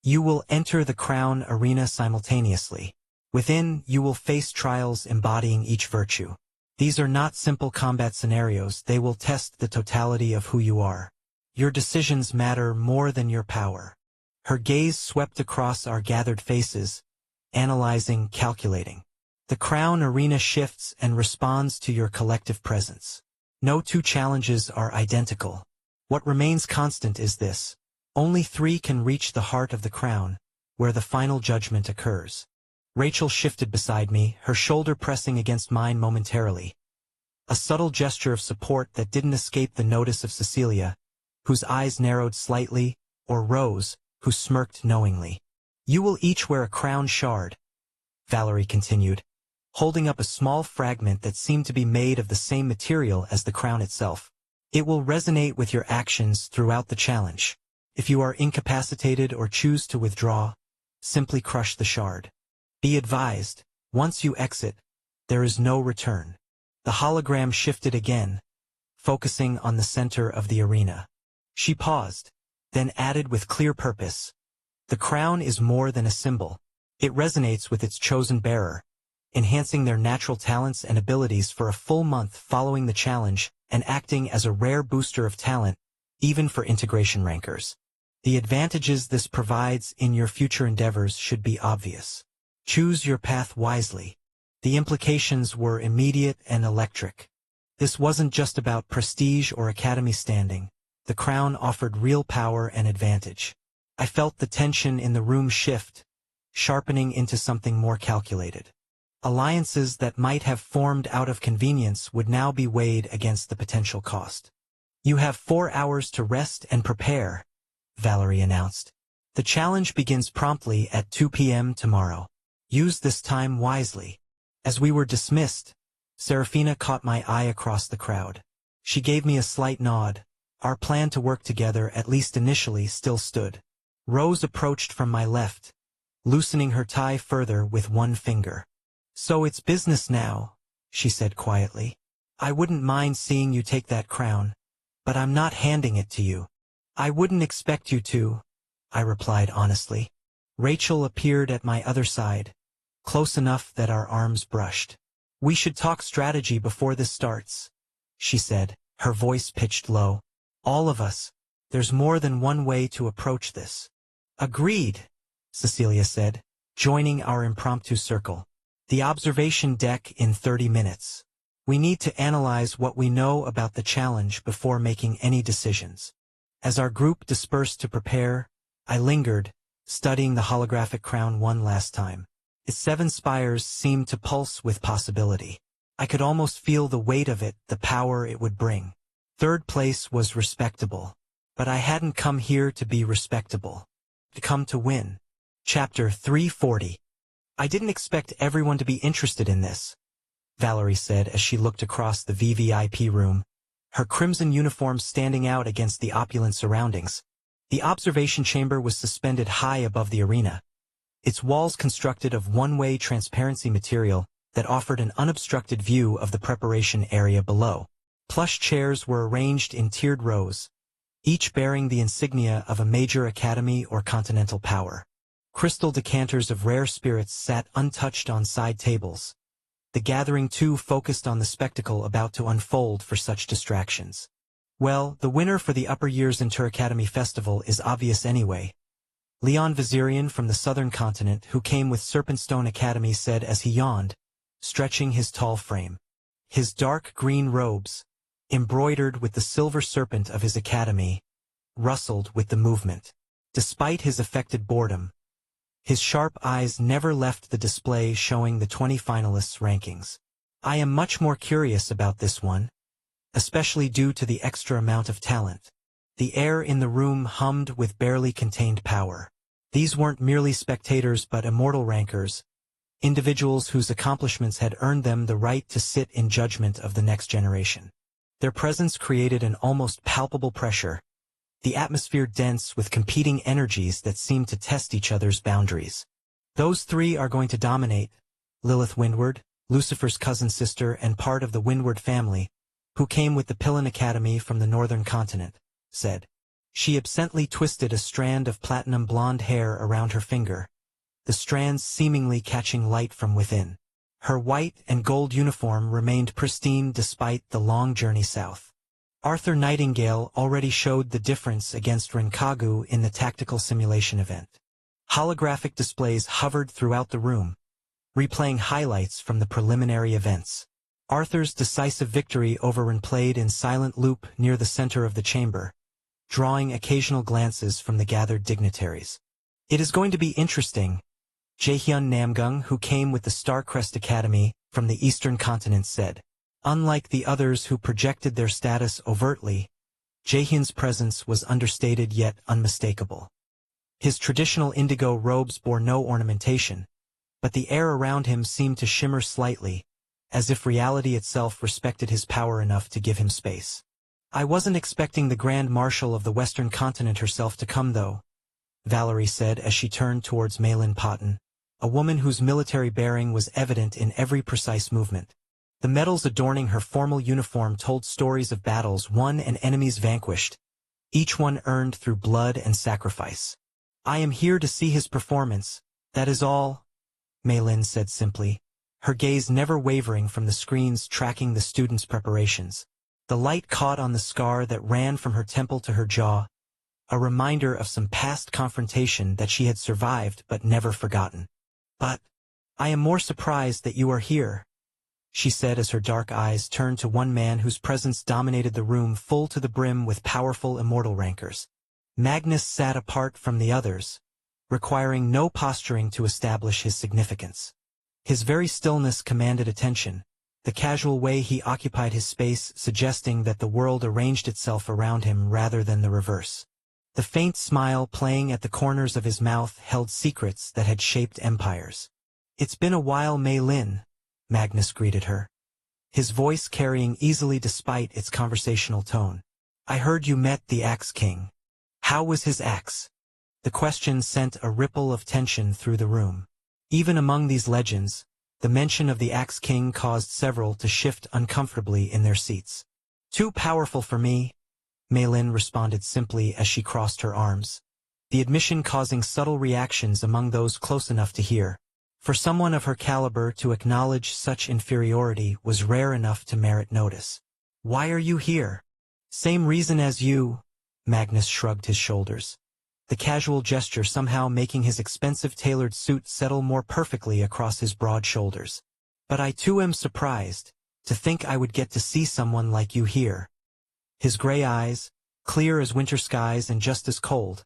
[SPEAKER 1] You will enter the crown arena simultaneously. Within, you will face trials embodying each virtue. These are not simple combat scenarios, they will test the totality of who you are. Your decisions matter more than your power. Her gaze swept across our gathered faces, analyzing, calculating. The crown arena shifts and responds to your collective presence. No 2 challenges are identical. What remains constant is this: only 3 can reach the heart of the crown, where the final judgment occurs. Rachel shifted beside me, her shoulder pressing against mine momentarily. A subtle gesture of support that didn't escape the notice of Cecilia, whose eyes narrowed slightly, or Rose, who smirked knowingly. "You will each wear a crown shard," Valerie continued, holding up a small fragment that seemed to be made of the same material as the crown itself. "It will resonate with your actions throughout the challenge. If you are incapacitated or choose to withdraw, simply crush the shard. Be advised, once you exit, there is no return." The hologram shifted again, focusing on the center of the arena. She paused, then added with clear purpose, "The crown is more than a symbol. It resonates with its chosen bearer, enhancing their natural talents and abilities for a full month following the challenge and acting as a rare booster of talent, even for integration rankers. The advantages this provides in your future endeavors should be obvious. Choose your path wisely." The implications were immediate and electric. This wasn't just about prestige or academy standing. The crown offered real power and advantage. I felt the tension in the room shift, sharpening into something more calculated. Alliances that might have formed out of convenience would now be weighed against the potential cost. "You have 4 hours to rest and prepare," Valerie announced. "The challenge begins promptly at 2 p.m. tomorrow. Use this time wisely." As we were dismissed, Serafina caught my eye across the crowd. She gave me a slight nod. Our plan to work together, at least initially, still stood. Rose approached from my left, loosening her tie further with one finger. "So it's business now," she said quietly. "I wouldn't mind seeing you take that crown, but I'm not handing it to you." "I wouldn't expect you to," I replied honestly. Rachel appeared at my other side, close enough that our arms brushed. "We should talk strategy before this starts," she said, her voice pitched low. "All of us. There's more than one way to approach this." "Agreed," Cecilia said, joining our impromptu circle. "The observation deck in 30 minutes. We need to analyze what we know about the challenge before making any decisions." As our group dispersed to prepare, I lingered, studying the holographic crown one last time. Its 7 spires seemed to pulse with possibility. I could almost feel the weight of it, the power it would bring. 3rd place was respectable. But I hadn't come here to be respectable. To come to win. Chapter 340. "I didn't expect everyone to be interested in this," Valerie said as she looked across the VVIP room, her crimson uniform standing out against the opulent surroundings. The observation chamber was suspended high above the arena, its walls constructed of one-way transparency material that offered an unobstructed view of the preparation area below. Plush chairs were arranged in tiered rows, each bearing the insignia of a major academy or continental power. Crystal decanters of rare spirits sat untouched on side tables, the gathering too focused on the spectacle about to unfold for such distractions. Well, the winner for the Upper Years Inter Academy Festival is obvious anyway. Leon Vizirian from the southern continent, who came with Serpentstone Academy, said as he yawned, stretching his tall frame. His dark green robes, embroidered with the silver serpent of his academy, rustled with the movement. Despite his affected boredom, his sharp eyes never left the display showing the 20 finalists' rankings. I am much more curious about this one, especially due to the extra amount of talent. The air in the room hummed with barely contained power. These weren't merely spectators but immortal rankers, individuals whose accomplishments had earned them the right to sit in judgment of the next generation. Their presence created an almost palpable pressure, the atmosphere dense with competing energies that seemed to test each other's boundaries. Those three are going to dominate, Lilith Windward, Lucifer's cousin sister and part of the Windward family, who came with the Pillin Academy from the northern continent, said. She absently twisted a strand of platinum blonde hair around her finger, the strands seemingly catching light from within. Her white and gold uniform remained pristine despite the long journey south. Arthur Nightingale already showed the difference against Renkagu in the tactical simulation event. Holographic displays hovered throughout the room, replaying highlights from the preliminary events. Arthur's decisive victory over Ren played in silent loop near the center of the chamber, drawing occasional glances from the gathered dignitaries. It is going to be interesting, Jaehyun Namgung, who came with the Starcrest Academy from the eastern continent, said. Unlike the others who projected their status overtly, Jaehyun's presence was understated yet unmistakable. His traditional indigo robes bore no ornamentation, but the air around him seemed to shimmer slightly, as if reality itself respected his power enough to give him space. I wasn't expecting the Grand Marshal of the Western Continent herself to come though, Valerie said as she turned towards Maylin Potton, a woman whose military bearing was evident in every precise movement. The medals adorning her formal uniform told stories of battles won and enemies vanquished, each one earned through blood and sacrifice. I am here to see his performance, that is all, Maylin said simply, her gaze never wavering from the screens tracking the students' preparations. The light caught on the scar that ran from her temple to her jaw, a reminder of some past confrontation that she had survived but never forgotten. But I am more surprised that you are here, she said as her dark eyes turned to one man whose presence dominated the room full to the brim with powerful immortal rankers. Magnus sat apart from the others, requiring no posturing to establish his significance. His very stillness commanded attention, the casual way he occupied his space suggesting that the world arranged itself around him rather than the reverse. The faint smile playing at the corners of his mouth held secrets that had shaped empires. It's been a while, Maylin, Magnus greeted her, his voice carrying easily despite its conversational tone. I heard you met the Axe King. How was his axe? The question sent a ripple of tension through the room. Even among these legends, the mention of the Axe King caused several to shift uncomfortably in their seats. Too powerful for me, Maylin responded simply as she crossed her arms, the admission causing subtle reactions among those close enough to hear. For someone of her caliber to acknowledge such inferiority was rare enough to merit notice. Why are you here? Same reason as you, Magnus shrugged his shoulders, the casual gesture somehow making his expensive tailored suit settle more perfectly across his broad shoulders. But I too am surprised, to think I would get to see someone like you here. His gray eyes, clear as winter skies and just as cold,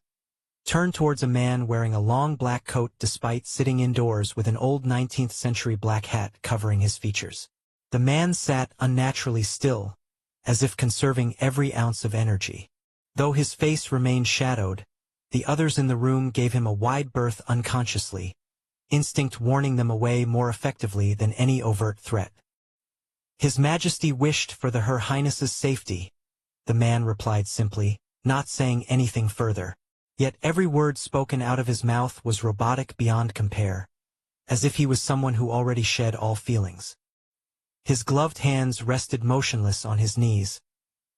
[SPEAKER 1] turned towards a man wearing a long black coat despite sitting indoors with an old 19th century black hat covering his features. The man sat unnaturally still, as if conserving every ounce of energy. Though his face remained shadowed, the others in the room gave him a wide berth unconsciously, instinct warning them away more effectively than any overt threat. His Majesty wished for Her Highness's safety, the man replied simply, not saying anything further. Yet every word spoken out of his mouth was robotic beyond compare, as if he was someone who already shed all feelings. His gloved hands rested motionless on his knees,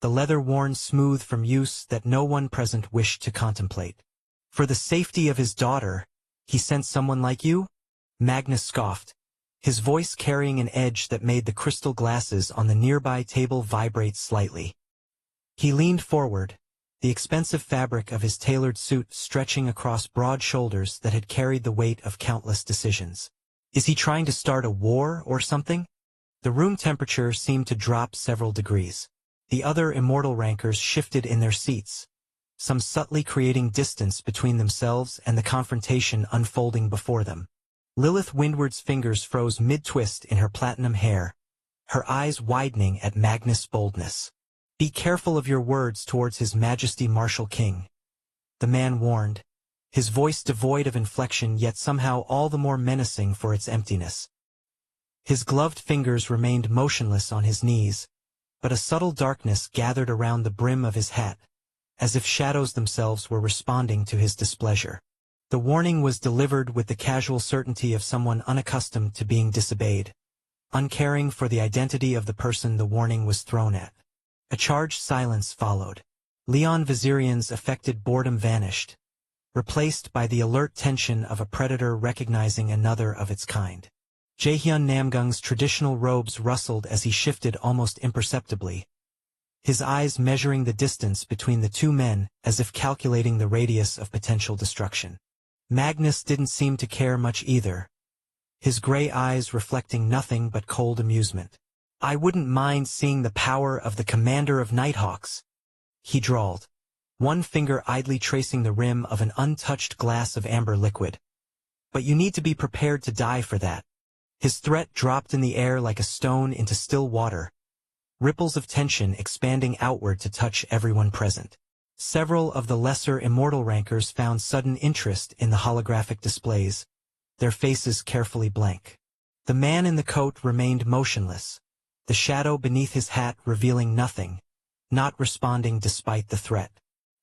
[SPEAKER 1] the leather worn smooth from use that no one present wished to contemplate. For the safety of his daughter, he sent someone like you? Magnus scoffed, his voice carrying an edge that made the crystal glasses on the nearby table vibrate slightly. He leaned forward, the expensive fabric of his tailored suit stretching across broad shoulders that had carried the weight of countless decisions. Is he trying to start a war or something? The room temperature seemed to drop several degrees. The other immortal rankers shifted in their seats, some subtly creating distance between themselves and the confrontation unfolding before them. Lilith Windward's fingers froze mid-twist in her platinum hair, her eyes widening at Magnus' boldness. Be careful of your words towards His Majesty Martial King, the man warned, his voice devoid of inflection yet somehow all the more menacing for its emptiness. His gloved fingers remained motionless on his knees, but a subtle darkness gathered around the brim of his hat, as if shadows themselves were responding to his displeasure. The warning was delivered with the casual certainty of someone unaccustomed to being disobeyed, uncaring for the identity of the person the warning was thrown at. A charged silence followed. Leon Vizirian's affected boredom vanished, replaced by the alert tension of a predator recognizing another of its kind. Jaehyun Namgung's traditional robes rustled as he shifted almost imperceptibly, his eyes measuring the distance between the two men as if calculating the radius of potential destruction. Magnus didn't seem to care much either, his gray eyes reflecting nothing but cold amusement. I wouldn't mind seeing the power of the commander of Nighthawks, he drawled, one finger idly tracing the rim of an untouched glass of amber liquid. But you need to be prepared to die for that. His threat dropped in the air like a stone into still water, ripples of tension expanding outward to touch everyone present. Several of the lesser immortal rankers found sudden interest in the holographic displays, their faces carefully blank. The man in the coat remained motionless, the shadow beneath his hat revealing nothing, not responding despite the threat.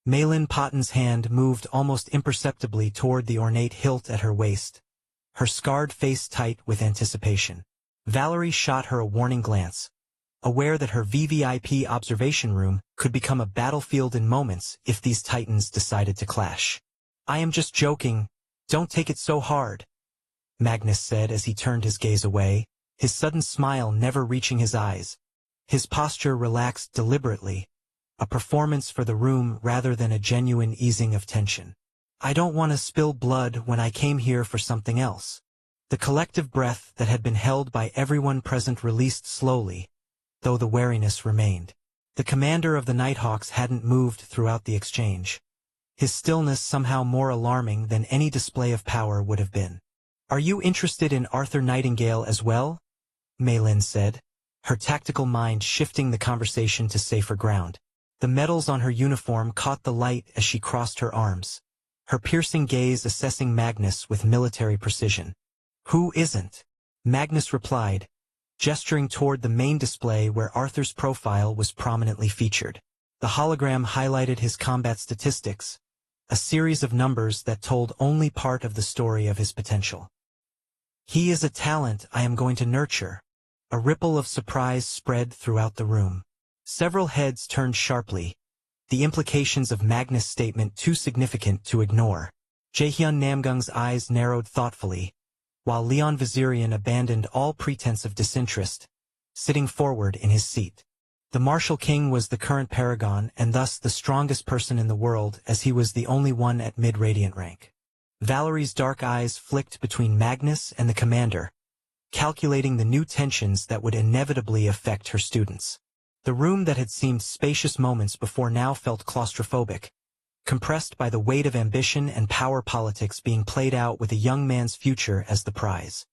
[SPEAKER 1] Malin Potten's hand moved almost imperceptibly toward the ornate hilt at her waist, her scarred face tight with anticipation. Valerie shot her a warning glance, aware that her VVIP observation room could become a battlefield in moments if these titans decided to clash. I am just joking, don't take it so hard, Magnus said as he turned his gaze away, his sudden smile never reaching his eyes. His posture relaxed deliberately, a performance for the room rather than a genuine easing of tension. I don't want to spill blood when I came here for something else. The collective breath that had been held by everyone present released slowly, though the wariness remained. The commander of the Nighthawks hadn't moved throughout the exchange, his stillness somehow more alarming than any display of power would have been. Are you interested in Arthur Nightingale as well? Malin said, her tactical mind shifting the conversation to safer ground. The medals on her uniform caught the light as she crossed her arms, her piercing gaze assessing Magnus with military precision. Who isn't? Magnus replied, gesturing toward the main display where Arthur's profile was prominently featured. The hologram highlighted his combat statistics, a series of numbers that told only part of the story of his potential. He is a talent I am going to nurture. A ripple of surprise spread throughout the room. Several heads turned sharply, the implications of Magnus' statement too significant to ignore. Jaehyun Namgung's eyes narrowed thoughtfully, while Leon Vizirian abandoned all pretense of disinterest, sitting forward in his seat. The Martial King was the current paragon and thus the strongest person in the world, as he was the only one at mid-radiant rank. Valerie's dark eyes flicked between Magnus and the commander, calculating the new tensions that would inevitably affect her students. The room that had seemed spacious moments before now felt claustrophobic, compressed by the weight of ambition and power politics being played out with a young man's future as the prize.